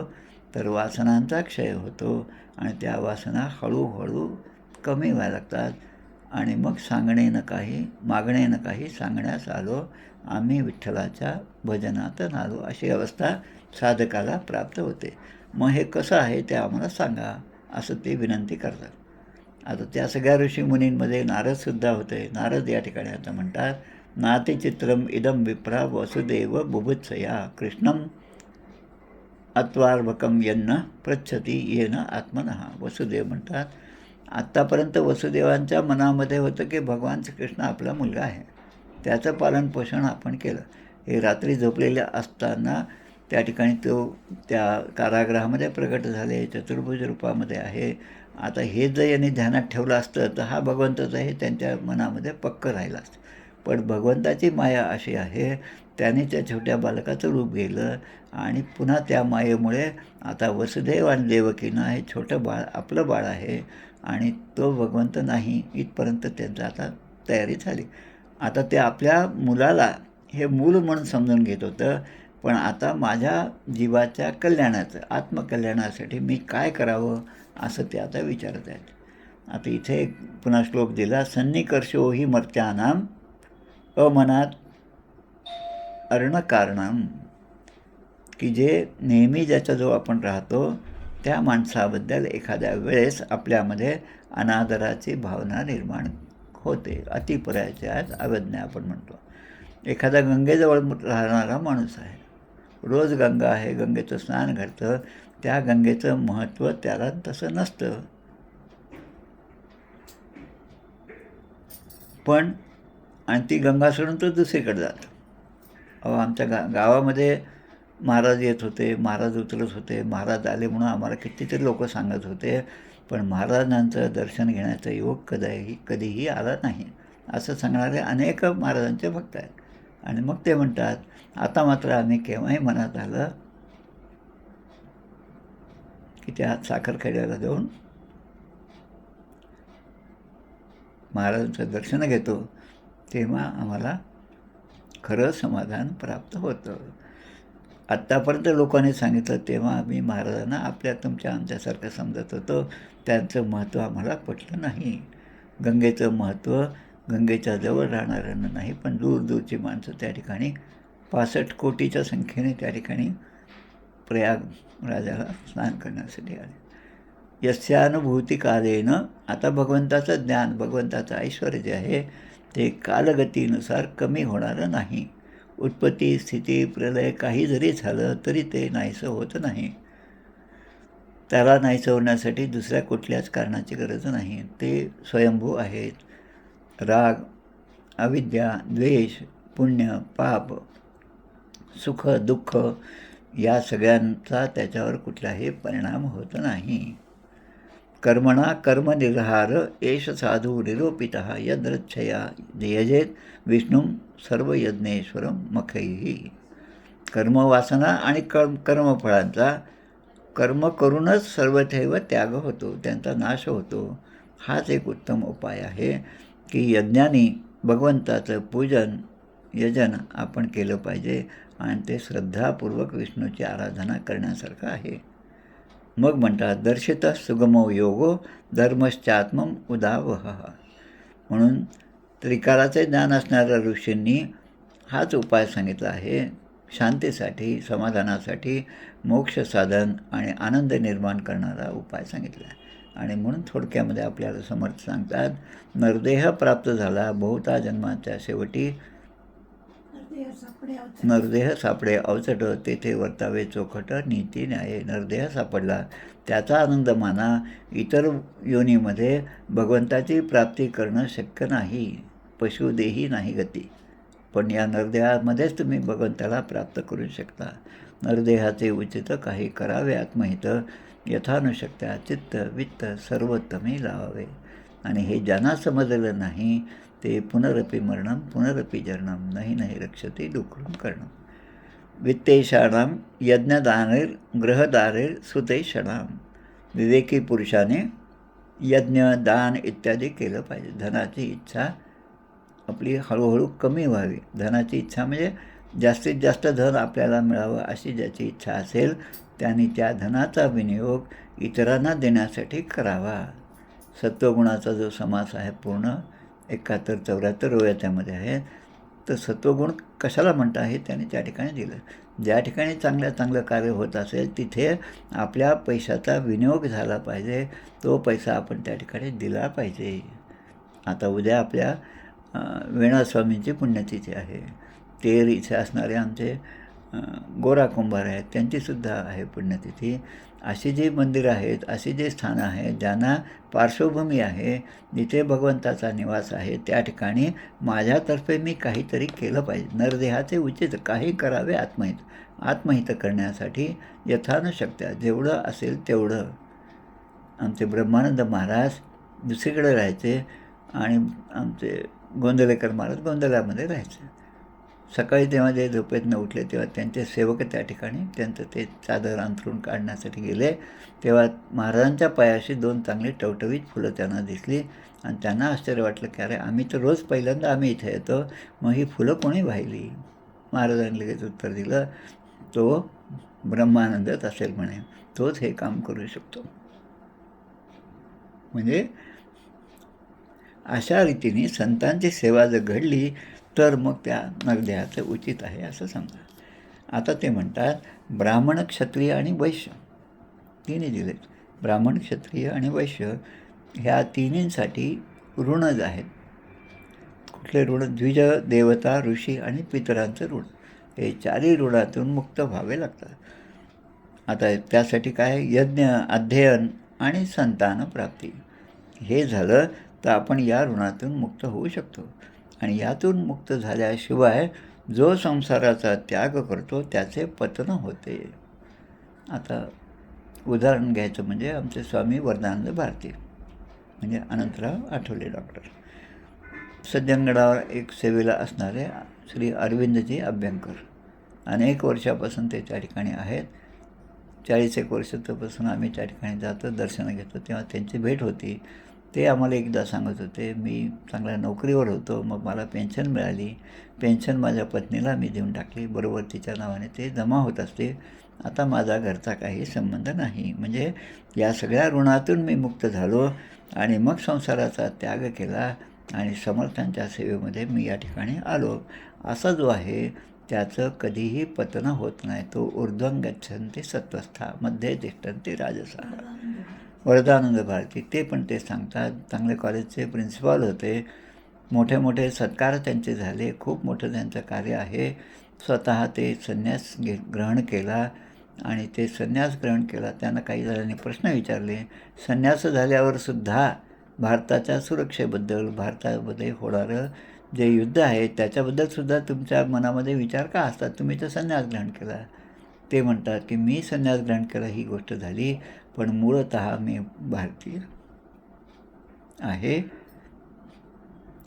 Speaker 1: तर वासनांचा क्षय होतो आणि त्या वासना हळूहळू कमी व्हायला लागतात. आणि मग सांगणे न काही मागणे न काही सांगण्यास आलो आम्ही विठ्ठलाच्या भजनात नालो अशी अवस्था साधकाला प्राप्त होते. मग हे कसं आहे ते आम्हाला सांगा असं ते विनंती करतात. आता त्या सगळ्या ऋषीमुनींमध्ये नारदसुद्धा होते. नारद या ठिकाणी आता म्हणतात नातिचित्रम इदम विप्रा वसुदेव बुभुत्सया कृष्णम अत्वार्भकम यन्न पृच्छती येन आत्मनः. वसुदेव म्हणतात आत्तापर्यंत वसुदेवांच्या मनामध्ये होतं की भगवान श्रीकृष्ण आपला मुलगा आहे, त्याचं पालनपोषण आपण केलं. हे रात्री झोपलेल्या असताना त्या ठिकाणी तो त्या कारागृहामध्ये प्रकट झाले, चतुर्भुज रूपामध्ये आहे. आता हे जर यांनी ध्यानात ठेवलं असतं तर हा भगवंताचं हे त्यांच्या मनामध्ये पक्कं राहिलं असतं. पण भगवंताची माया अशी आहे, त्याने त्या छोट्या बालकाचं रूप घेतलं आणि पुन्हा त्या मायेमुळे आता वसुदेव आणि देवकींना हे छोटं बाळ आपलं बाळ आहे आणि तो भगवंत नाही इथपर्यंत त्यांचं आता तयारी झाली. आता ते आपल्या मुलाला हे मूल म्हणून समजून घेत होतं. पण आता माझ्या जीवाच्या कल्याणाचं आत्मकल्याणासाठी मी काय करावं असं ते आता विचारत आहेत. आता इथे पुन्हा श्लोक दिला सन्निकर्षो ही मर्त्यानाम अमनात अर्णकारणम, की जे नेहमी ज्याच्याजवळ आपण राहतो त्या माणसाबद्दल एखाद्या वेळेस आपल्यामध्ये अनादराची भावना निर्माण होते. अतिपरायाची अवज्ञा आपण म्हणतो. एखादा गंगेजवळ राहणारा माणूस आहे, रोज गंगा आहे, गंगेचं स्नान घडतं, त्या गंगेचं महत्त्व त्याला तसं नसतं. पण आणि ती गंगा सोडून तो दुसरीकडे जातो. आमच्या गावामध्ये महाराज येत होते, महाराज उतरत होते, महाराज आले म्हणून आम्हाला कितीतरी लोक सांगत होते. पण महाराजांचं दर्शन घेण्याचा योग कधीही आला नाही असं सांगणारे अनेक महाराजांचे भक्त आहेत. आणि मग ते म्हणतात आता मात्र आम्ही केव्हाही मनात आलं की त्या साखरखेड्याला जाऊन महाराजांचं दर्शन घेतो तेव्हा आम्हाला खरं समाधान प्राप्त होतं. आत्तापर्यंत लोकांनी सांगितलं तेव्हा आम्ही महाराजांना आमच्यासारखं समजत होतो. त्यांचं महत्त्व आम्हाला पटलं नाही. गंगेचं महत्त्व गंगेच्या जवळ राहणाऱ्यांना नाही, पण दूरदूरची माणसं त्या ठिकाणी 65 कोटीच्या संख्येने त्या ठिकाणी प्रयागराजाला स्नान करण्यासाठी आले. यस्यानुभूती कालेन, आता भगवंताचं ज्ञान भगवंताचं ऐश्वर्य जे आहे ते कालगतीनुसार कमी होणारं नाही. उत्पत्ती स्थिती प्रलय काही जरी झालं तरी ते नाहीसं होत नाही. त्याला नाहीसं होण्यासाठी दुसऱ्या कुठल्याच कारणाची गरज नाही. ते स्वयंभू आहेत. राग अविद्या द्वेष पुण्य पाप सुख दुःख या सगळ्यांचा त्याच्यावर कुठलाही परिणाम होत नाही. कर्मणा कर्मनिर्हार एष साधू निरोपितः यद्रच्छया यजेत विष्णू सर्वयज्ञेश्वरम मखैही. कर्मवासना आणि कर्मफळांचा कर्म करूनच सर्वथैव त्याग होतो, त्यांचा नाश होतो. हाच एक उत्तम उपाय आहे की यज्ञानी भगवंताचं पूजन यजन आपण केलं पाहिजे आणि ते श्रद्धापूर्वक विष्णूची आराधना करण्यासारखं आहे. मग म्हणतात दर्शित सुगमो योगो धर्मश्चात्मम उदावह. म्हणून त्रिकालाचे ज्ञान असणाऱ्या ऋषींनी हाच उपाय सांगितला आहे. शांतीसाठी समाधानासाठी मोक्ष साधन आणि आनंद निर्माण करणारा उपाय सांगितला आहे. आणि म्हणून थोडक्यामध्ये आपल्याला समर्थ सांगतात नरदेह प्राप्त झाला बहुता जन्माच्या शेवटी नरदेह सापडे अवचट तेथे वर्तावे चोखट नीती न्याय. नरदेह सापडला त्याचा आनंद माना. इतर योनीमध्ये भगवंताची प्राप्ती करणं शक्य नाही. पशुदेही नाही गती. पण या नरदेहामध्येच तुम्ही भगवंताला प्राप्त करू शकता. नरदेहाचे उचित काही करावे आत्महित, यथानुशक्त्या चित्त वित्त सर्वोत्तमे लावावे. आणि हे ज्यांना समजलं नाही ते पुनरपि मरणं पुनरपि जरणं नाही नाही रक्षते डुकरून करणं. वित्तेषाणां यज्ञदानैर ग्रहदारैर सुतेषणां. विवेकी पुरुषाने यज्ञ दान इत्यादी केलं पाहिजे. धनाची इच्छा आपली हळूहळू कमी व्हावी. धनाची इच्छा म्हणजे जास्तीत जास्त धन आपल्याला मिळावं अशी ज्याची इच्छा असेल त्यांनी त्या धनाचा विनियोग इतरांना देण्यासाठी करावा. सत्वगुणाचा जो समास आहे पूर्ण 71-74 त्यामध्ये आहे. तर सत्वगुण कशाला म्हणता हे त्यांनी त्या ठिकाणी दिलं. ज्या ठिकाणी चांगलं कार्य होत असेल तिथे आपल्या पैशाचा विनियोग झाला पाहिजे. तो पैसा आपण त्या ठिकाणी दिला पाहिजे. आता उद्या आपल्या वेणास्वामींची पुण्यतिथी आहे. तेर इथे असणारे आमचे गोरा कुंभार आहेत त्यांचीसुद्धा आहे पुण्यतिथी. अशी जी मंदिरं आहेत, अशी जे स्थानं आहेत ज्यांना पार्श्वभूमी आहे, जिथे भगवंताचा निवास आहे, त्या ठिकाणी माझ्यातर्फे मी काहीतरी केलं पाहिजे. नरदेहाचे उचित काही करावे आत्महित करण्यासाठी यथानुशक्त्या जेवढं असेल तेवढं. आमचे ब्रह्मानंद महाराज दुसरीकडे राहायचे आणि आमचे गोंदलेकर महाराज गोंदलामध्ये राहायचे. सकाळी तेव्हा जे झोपेतनं उठले तेव्हा त्यांचे सेवक त्या ठिकाणी त्यांचं ते चादर अंथरून काढण्यासाठी गेले. तेव्हा महाराजांच्या पायाशी 2 चांगली टवटवीत फुलं त्यांना दिसली आणि त्यांना आश्चर्य वाटलं की अरे आम्ही तर रोज पहिल्यांदा आम्ही इथे येतो, मग ही फुलं कोणी वाहिली? महाराजांनी लगेच उत्तर दिलं, तो ब्रह्मानंदच असेल म्हणे, तोच हे काम करू शकतो. म्हणजे अशा रीतीने संतांची सेवा जर घडली तर मग त्या नरदेहाचं उचित आहे असं समजा. आता ते म्हणतात ब्राह्मण क्षत्रिय आणि वैश्य तिन्ही दिलेत. ब्राह्मण क्षत्रिय आणि वैश्य ह्या तिन्हींसाठी ऋणच आहेत. कुठले ऋण? द्विज, देवता, ऋषी आणि पितरांचं ऋण. हे 4ही ऋणातून मुक्त व्हावे लागतात. आता त्यासाठी काय? यज्ञ, अध्ययन आणि संतान प्राप्ती हे झालं तर आपण या ऋणातून मुक्त होऊ शकतो. आणि यातून मुक्त झाल्याशिवाय जो संसाराचा त्याग करतो त्याचे पतन होते. आता उदाहरण घ्यायचं म्हणजे आमचे स्वामी वरदानंद भारती म्हणजे अनंतराव आठवले डॉक्टर. सज्जनगडावर एक सेवेला असणारे श्री अरविंदजी अभ्यंकर अनेक वर्षापासून ते त्या ठिकाणी आहेत. 40 वर्षापासून आम्ही त्या ठिकाणी जातो, दर्शनं घेतो. तेव्हा त्यांची भेट होती. ते आम्हाला एकदा सांगत होते, मी चांगल्या नोकरीवर होतो, मग मला पेन्शन मिळाली. पेन्शन माझ्या पत्नीला मी देऊन टाकली, बरोबर तिच्या नावाने ते जमा होत असते. आता माझा घरचा काही संबंध नाही. म्हणजे या सगळ्या ऋणातून मी मुक्त झालो आणि मग संसाराचा त्याग केला आणि समर्थांच्या सेवेमध्ये मी या ठिकाणी आलो. असा जो आहे त्याचं कधीही पतन होत नाही. तो ऊर्ध्वं गच्छन्ति सत्वस्था मध्ये तिष्ठन्ति राजसः. वरदानंद भारती ते पण ते सांगतात. चांगले कॉलेजचे प्रिन्सिपॉल होते. मोठे सत्कार त्यांचे झाले. खूप मोठं त्यांचं कार्य आहे. स्वतः ते संन्यास ग्रहण केला आणि ते संन्यास ग्रहण केला. त्यांना काही जणांनी प्रश्न विचारले. संन्यास झाल्यावर सुद्धा भारताच्या सुरक्षेबद्दल, भारतामध्ये होणारं जे युद्ध आहे त्याच्याबद्दलसुद्धा तुमच्या मनामध्ये विचार का असतात? तुम्ही तर संन्यास ग्रहण केला. ते म्हणतात की मी संन्यास ग्रहण केला ही गोष्ट झाली, पण मूळतः मी भारतीय आहे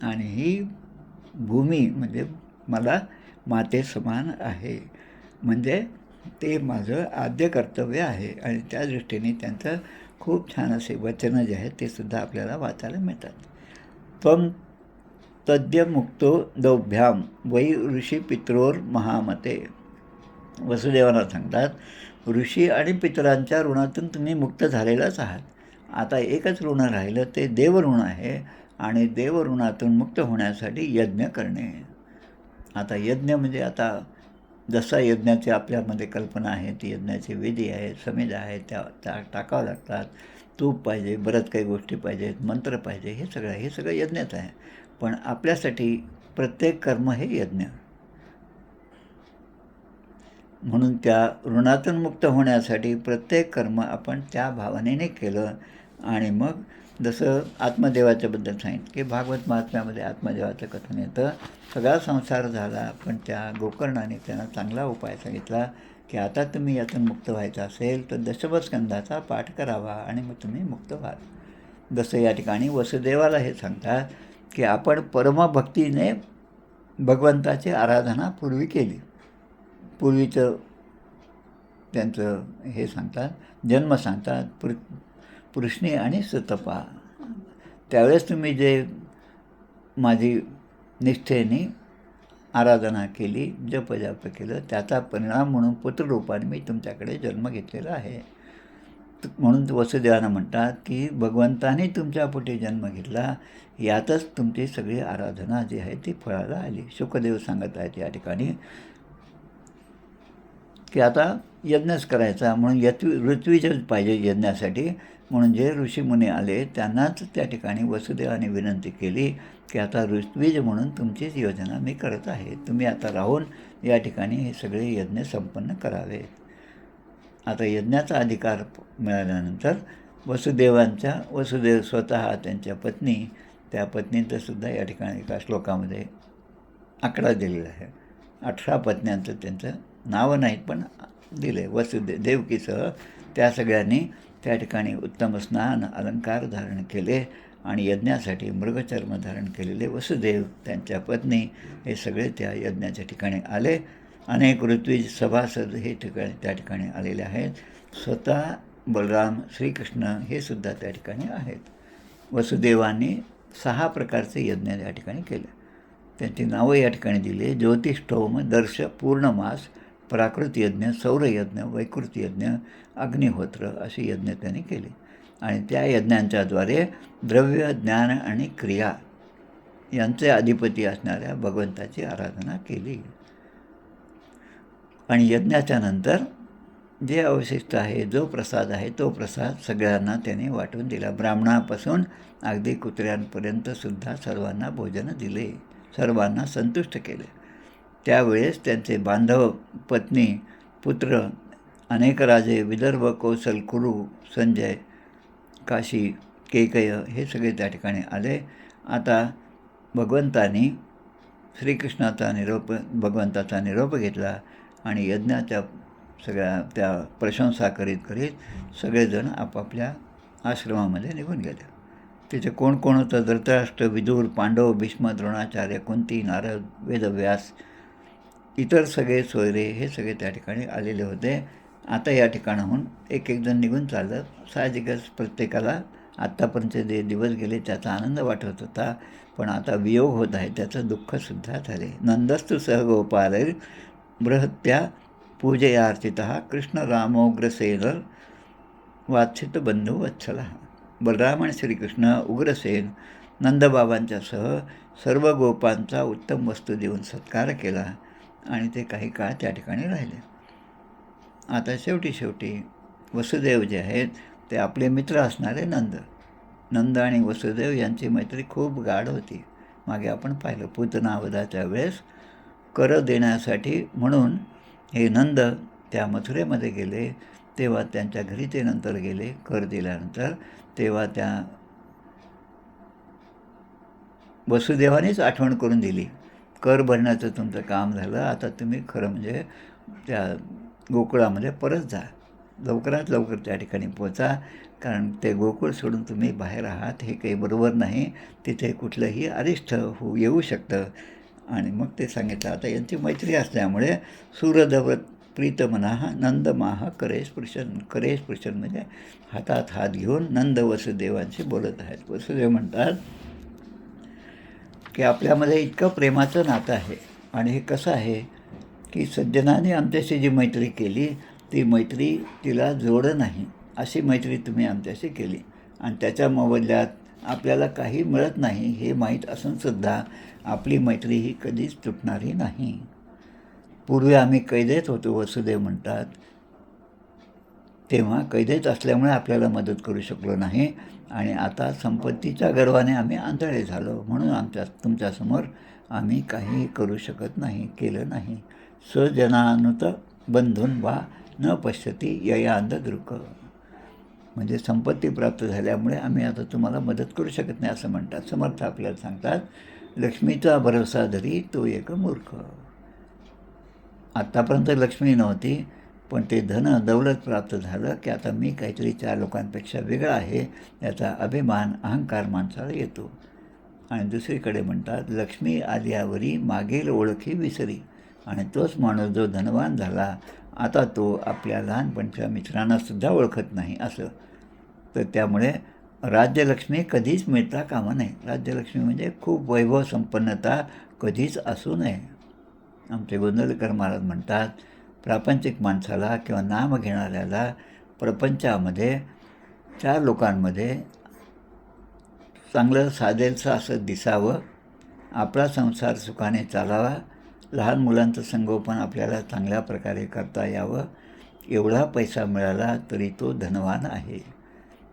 Speaker 1: आणि ही भूमी म्हणजे मला माते समान आहे. म्हणजे ते माझं आद्य कर्तव्य आहे. आणि त्या दृष्टीने त्यांचं खूप छान असे वचनं जे आहेत ते सुद्धा आपल्याला वाचायला मिळतात. त्वं तद्य मुक्तो दौभ्याम वै ऋषी पित्रोर महामते. वसुदेवांना सांगतात, ऋषी आणि पितरांच्या ऋणातून तुम्ही मुक्त झालेलाच आहात. आता एकच ऋण राहिलं ते देवऋण आहे आणि देवऋणातून मुक्त होण्यासाठी यज्ञ करणे. आता यज्ञ म्हणजे आता जसा यज्ञाची आपल्यामध्ये कल्पना आहे ती यज्ञाची विधी आहे, समिधा आहे, त्या टाकावं लागतात. तूप पाहिजे, बऱ्याच काही गोष्टी पाहिजेत, मंत्र पाहिजे, हे सगळं यज्ञच आहे. पण आपल्यासाठी प्रत्येक कर्म हे यज्ञ. म्हणून त्या ऋणातून मुक्त होण्यासाठी प्रत्येक कर्म आपण त्या भावनेने केलं आणि मग जसं आत्मदेवाच्याबद्दल सांगितलं की भागवत महात्म्यामध्ये आत्मदेवाचं कथन येतं. सगळा संसार झाला, पण त्या गोकर्णाने त्यांना चांगला उपाय सांगितला की आता तुम्ही यातून मुक्त व्हायचं असेल तर दशमस्कंधाचा पाठ करावा आणि मग तुम्ही मुक्त व्हाल. जसं या ठिकाणी वसुदेवाला हे सांगतात की आपण परमभक्तीने भगवंताची आराधना पूर्वी केली. पूर्वीचं त्यांचं हे सांगतात, जन्म सांगतात, पुरुषणी आणि सुतपा. त्यावेळेस तुम्ही जे माझी निष्ठेने आराधना केली, जप केलं, त्याचा परिणाम म्हणून पुत्ररूपाने मी तुमच्याकडे जन्म घेतलेला आहे. म्हणून वसुदेवानं म्हणतात की भगवंताने तुमच्या पोटी जन्म घेतला, यातच तुमची सगळी आराधना जी आहे ती फळाला आली. शुकदेव सांगत आहेत या ठिकाणी की आता यज्ञच करायचा, म्हणून ऋत्विजच पाहिजे यज्ञासाठी. म्हणून जे ऋषीमुनी आले त्यांनाच त्या ठिकाणी वसुदेवाने विनंती केली की आता ऋत्विज म्हणून तुमचीच योजना मी करत आहे, तुम्ही आता राहून या ठिकाणी हे सगळे यज्ञ संपन्न करावे. आता यज्ञाचा अधिकार मिळाल्यानंतर वसुदेव स्वतः त्यांच्या पत्नी, त्या पत्नींचं सुद्धा या ठिकाणी एका श्लोकामध्ये आकडा दिलेला आहे. 18 पत्न्यांचं त्यांचं नावं नाहीत पण दिले. देवकीसह त्या सगळ्यांनी त्या ठिकाणी उत्तम स्नान अलंकार धारण केले आणि यज्ञासाठी मृगचर्म धारण केलेले वसुदेव, त्यांच्या पत्नी हे सगळे त्या यज्ञाच्या ठिकाणी आले. अनेक ऋत्विज सभासद हे त्या ठिकाणी आलेले आहेत. स्वतः बलराम, श्रीकृष्ण हे सुद्धा त्या ठिकाणी आहेत. वसुदेवांनी 6 प्रकारचे यज्ञ या ठिकाणी केले. त्यांची नावं या ठिकाणी दिली: ज्योतिष्ठोम, दर्श, पूर्णमास, प्राकृत यज्ञ, सौरयज्ञ, वैकृत यज्ञ, अग्निहोत्र असे यज्ञ त्यांनी केले. आणि त्या यज्ञांच्याद्वारे द्रव्य, ज्ञान आणि क्रिया यांचे अधिपती असणाऱ्या भगवंताची आराधना केली. आणि यज्ञाच्या नंतर जे अवशिष्ट आहे, जो प्रसाद आहे, तो प्रसाद सगळ्यांना त्याने वाटून दिला. ब्राह्मणापासून अगदी कुत्र्यांपर्यंत सुद्धा सर्वांना भोजन दिले, सर्वांना संतुष्ट केले. त्यावेळेस त्यांचे बांधव, पत्नी, पुत्र, अनेक राजे, विदर्भ, कौशल, कुरु, संजय, काशी, केकय हे सगळे त्या ठिकाणी आले. आता भगवंतानी भगवंताचा निरोप घेतला आणि यज्ञाच्या सगळ्या त्या प्रशंसा करीत सगळेजण आपापल्या आश्रमामध्ये निघून गेले. तिथे कोण कोण होतं? धृतराष्ट्र, विदुर, पांडव, भीष्म, द्रोणाचार्य, कुंती, नारद, वेदव्यास, इतर सगळे सोयरे हे सगळे त्या ठिकाणी आलेले होते. आता या ठिकाणाहून एक जण निघून चाललं. साहजिकच प्रत्येकाला आत्तापर्यंत जे दिवस गेले त्याचा आनंद वाटत होता, पण आता वियोग होत आहे त्याचं दुःखसुद्धा झाले. नंदस्तु सह गोपालैर बृहत्या पूजयार्चितः कृष्ण रामोग्रसेन वात्सित बंधू वत्सला. बलराम आणि श्रीकृष्ण, उग्रसेन, नंदबाबांच्यासह सर्व गोपांचा उत्तम वस्तू देऊन सत्कार केला आणि ते काही काळ त्या ठिकाणी राहिले. आता शेवटी वसुदेव जे आहेत ते आपले मित्र असणारे नंद आणि वसुदेव यांची मैत्री खूप गाढ होती. मागे आपण पाहिलं, पूतनावधाच्या वेळेस कर देण्यासाठी म्हणून हे नंद त्या मथुरेमध्ये गेले. तेव्हा त्यांच्या घरी ते नंतर गेले कर दिल्यानंतर. तेव्हा त्या वसुदेवानेच आठवण करून दिली, कर भरण्याचं तुमचं काम झालं, आता तुम्ही खरं म्हणजे त्या गोकुळामध्ये परत जा, लवकरात लवकर त्या ठिकाणी पोचा, कारण ते गोकुळ सोडून तुम्ही बाहेर आहात हे काही बरोबर नाही, तिथे कुठलंही अरिष्ट येऊ शकतं. आणि मग ते सांगितलं. आता यांची मैत्री असल्यामुळे सूरदवत प्रीतमनाः नंदमाह करेश स्पृशन म्हणजे हातात हात घेऊन नंद वसुदेवांशी बोलत आहेत. वसुदेव म्हणतात की आपल्यामध्ये इतकं प्रेमाचं नातं आहे आणि हे कसं आहे की सज्जनाने आमच्याशी जी मैत्री केली ती मैत्री तिला जोड नाही, अशी मैत्री तुम्ही आमच्याशी केली आणि त्याच्या मोबदल्यात आपल्याला काही मिळत नाही हे माहीत असूनसुद्धा आपली मैत्री ही कधीच तुटणारी नाही. पूर्वी आम्ही कैदेत होतो, वसुदेव म्हणतात, तेव्हा कैदेत असल्यामुळे आपल्याला मदत करू शकलो नाही आणि आता संपत्तीच्या गर्वाने आम्ही आंधळे झालो, म्हणून तुमच्यासमोर आम्ही काही करू शकत नाही, केलं नाही. सजनानुत बंधून वा न पश्यती ययांध दृक. म्हणजे संपत्ती प्राप्त झाल्यामुळे आम्ही आता तुम्हाला मदत करू शकत नाही असं म्हणतात. समर्थ आपल्याला सांगतात, लक्ष्मीचा भरोसा धरी तो एक मूर्ख. आत्तापर्यंत लक्ष्मी नव्हती, पण ते धन दौलत प्राप्त झालं की आता मी काहीतरी 4 लोकांपेक्षा वेगळा आहे याचा अभिमान, अहंकार माणसाला येतो. आणि दुसरीकडे म्हणतात, लक्ष्मी आल्यावरी मागील ओळखी विसरी. आणि तोच माणूस जो धनवान झाला, आता तो आपल्या लहानपणच्या मित्रांनासुद्धा ओळखत नाही असं. तर त्यामुळे राज्यलक्ष्मी कधीच मिळता कामा नये. राज्यलक्ष्मी म्हणजे खूप वैभव संपन्नता कधीच असू नये. आमचे गोंधळकर महाराज म्हणतात, प्रापंचिक माणसाला किंवा नाम घेणाऱ्याला प्रपंचामध्ये 4 लोकांमध्ये चांगलं साधेलसं असं दिसावं, आपला संसार सुखाने चालावा, लहान मुलांचं संगोपन आपल्याला चांगल्या प्रकारे करता यावं, एवढा पैसा मिळाला तरी तो धनवान आहे.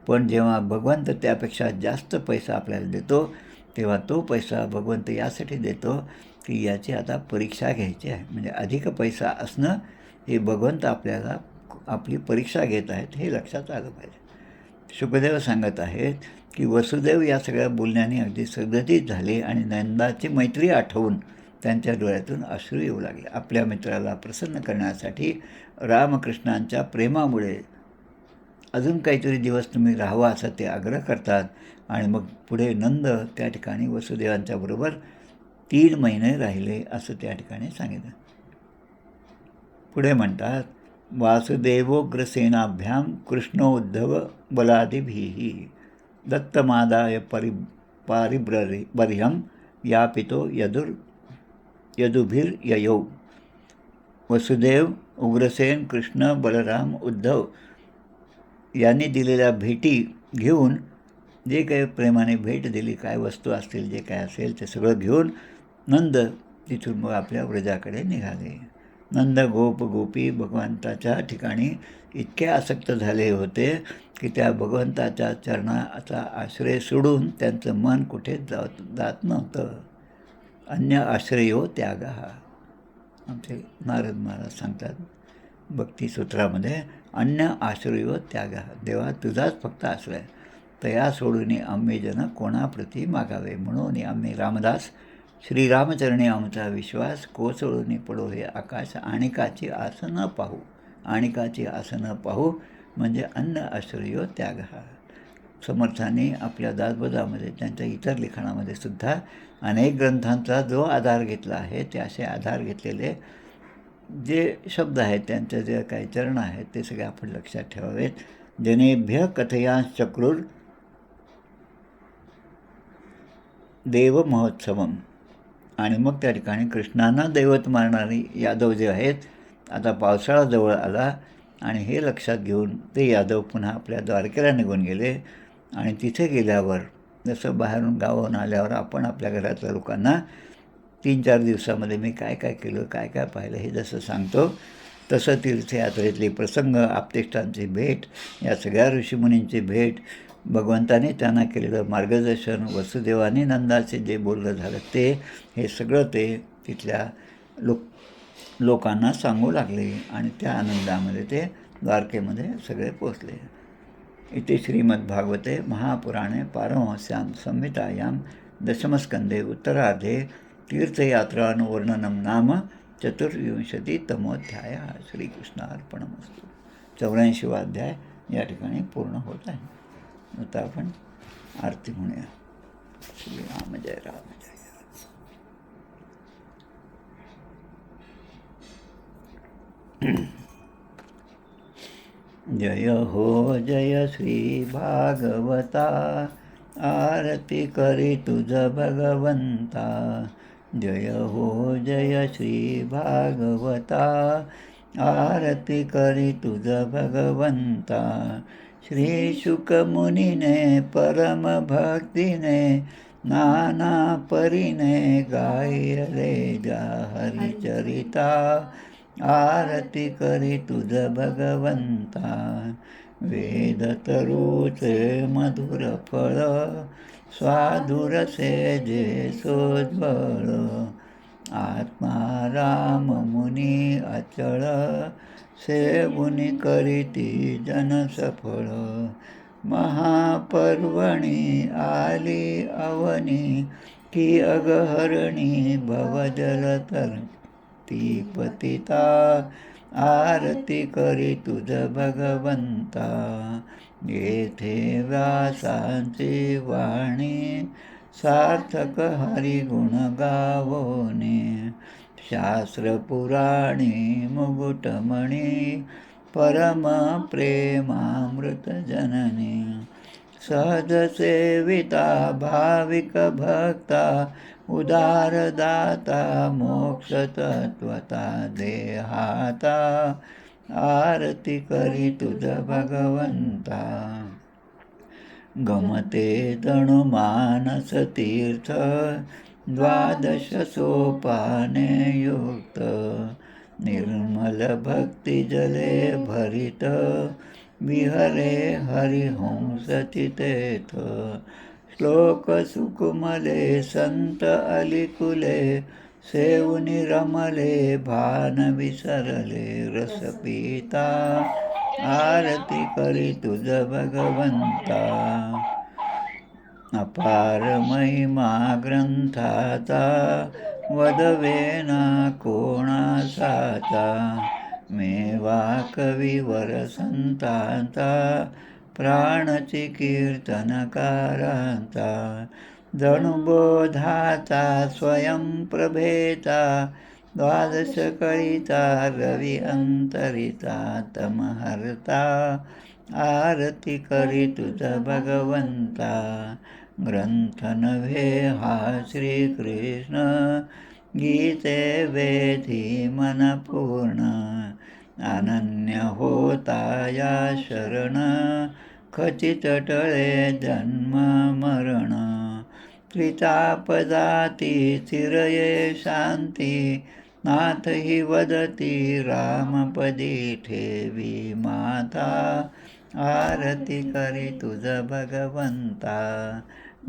Speaker 1: पण जेव्हा भगवंत त्यापेक्षा जास्त पैसा आपल्याला देतो, तेव्हा तो पैसा भगवंत यासाठी देतो की याची आता परीक्षा घ्यायची आहे. म्हणजे अधिक पैसा असणं हे भगवंत आपल्याला आपली परीक्षा घेत आहेत हे लक्षात आलं पाहिजे. शुकदेव सांगत आहेत की वसुदेव या सगळ्या बोलण्याने अगदी सदतीत झाले आणि नंदाची मैत्री आठवून त्यांच्या डोळ्यातून अश्रू येऊ लागले. आपल्या मित्राला प्रसन्न करण्यासाठी रामकृष्णांच्या प्रेमामुळे अजून काहीतरी दिवस तुम्ही राहावा असा ते आग्रह करतात. आणि मग पुढे नंद त्या ठिकाणी वसुदेवांच्या बरोबर 3 महिने राहिले असं त्या ठिकाणी सांगितलं. पुढे म्हणतात, वासुदेवोग्रसेनाभ्याम कृष्णोद्धव बलादिभिः दत्तमादाय पारिब्रह्यं यापितो यदुभिर्ययौ. वसुदेव, उग्रसेन, कृष्ण, बलराम, उद्धव यांनी दिलेल्या भेटी घेऊन, जे काही प्रेमाने भेट दिली, काय वस्तू असतील, जे काय असेल ते सगळं घेऊन नंद तिथून मग आपल्या व्रजाकडे निघाले. नंद गोप गोपी भगवंताच्या ठिकाणी इतके आसक्त झाले होते की त्या भगवंताच्या चरणाचा आश्रय सोडून त्यांचं मन कुठेच जात नव्हतं. अन्य आश्रयो त्याग हा आमचे नारद महाराज सांगतात भक्तिसूत्रामध्ये, अन्य आश्रयो त्याग हा. देवा तुझाच फक्त आश्रय, तया सोडून आम्ही जन कोणाप्रती मागावे. म्हणून आम्ही रामदास श्रीरामचरणी आमचा विश्वास, कोसळून पडो हे आकाश, आणिकाची आस न पाहू. आणिकाची आस न पाहू म्हणजे अन्न आश्रयो त्याग हा. समर्थांनी आपल्या दासबोधामध्ये, त्यांच्या इतर लिखाणामध्ये सुद्धा अनेक ग्रंथांचा जो आधार घेतला आहे, ते असे आधार घेतलेले जे शब्द आहेत, त्यांचे जे काही चरण आहेत ते सगळे आपण लक्षात ठेवावेत. जनेभ्य कथयांश्चक्रुर देव महोत्सवम. आणि मग त्या ठिकाणी कृष्णांना दैवत मानणारी यादव जे आहेत, आता पावसाळा जवळ आला आणि हे लक्षात घेऊन ते यादव पुन्हा आपल्या द्वारकेला निघून गेले. आणि तिथे गेल्यावर जसं बाहेरून गावाहून आल्यावर आपण आपल्या घरातल्या लोकांना 3-4 दिवसामध्ये मी काय काय केलं, काय काय पाहिलं हे जसं सांगतो, तसं तीर्थयात्रेतले प्रसंग, आपतेष्टांची भेट, या सगळ्या ऋषीमुनींची भेट, भगवंताने त्यांना केलेलं मार्गदर्शन, वसुदेवाने नंदाचे जे बोललं झालं ते, हे सगळं ते तिथल्या लोकांना सांगू लागले. आणि त्या आनंदामध्ये ते द्वारकेमध्ये सगळे पोचले. इथे श्रीमद्भागवते महापुराणे पारमहंस्यां संहितायां दशमस्कंदे उत्तरार्धे तीर्थयात्रानुवर्णनं नाम 24तमोऽध्याय. श्रीकृष्णार्पणमस्तु. 84वा अध्याय या ठिकाणी पूर्ण होत आहे. आता आपण आरती म्हणूया. श्रीराम जय राम जय. जय हो जय श्री भागवता, आरती करी तुझ भगवंता. जय हो जय श्री भागवता, आरती करी तुझ भगवंता. श्री शुकमुनीने परम भक्तीने नाना परीने गायले जा हरिचरिता. आरती करी तुझ भगवंता. वेद तरुचे मधुर फळ, स्वादुरसे जे सोज्वळ. आत्माराम मुनी अचळ सेवुनी करीती जन सफळ महापर्वणी आली अवनी की अगहरणी भवजल तरती पतिता आरती करी तुझ भगवंता येथे व्यासांची वाणी सार्थक हरिगुण गावोने शास्त्र पुराणी मुकुटमणी परम प्रेमामृत जननी सहज सेविता भाविक भक्ता उदारदाता मोक्ष तत्वता देहाता आरती करी तुझ भगवंता गमते तणु मानस तीर्थ द्वादश सोपाने युक्त निर्मल भक्ती जले भरित विहरे हरिहंस तिथेथ श्लोक सुकुमले संत अलिकुले सेवुनी रमले भान विसरले रस पिता आरती करी तुझ भगवंता अपार महिमा ग्रंथाचा वदवेना कोणासाचा मेवा कविवर संतांचा प्राणची कीर्तनकारांचा जणुबोधाचा स्वयंप्रभेचा द्वादश कळीचा रवी अंतरिता तमहर्ता आरती करी तुझ भगवंता ग्रंथ नव्हे हा श्रीकृष्ण गीते वेधी मन पूर्ण अनन्य होता या शरण खचित टळे जन्म मरण त्रितापजाती चिरये शांती नाथ ही वदती रामपदी ठेवी माता आरती करी तुझ भगवंता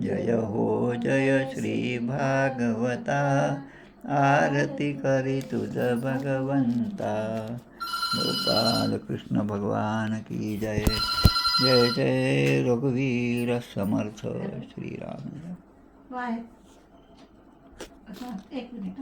Speaker 1: जय हो जय श्री भागवता आरती करी तुझ भगवंता गोपाल कृष्ण भगवान की जय जय जय रघुवीर समर्थ श्रीराम
Speaker 2: एक मिनिट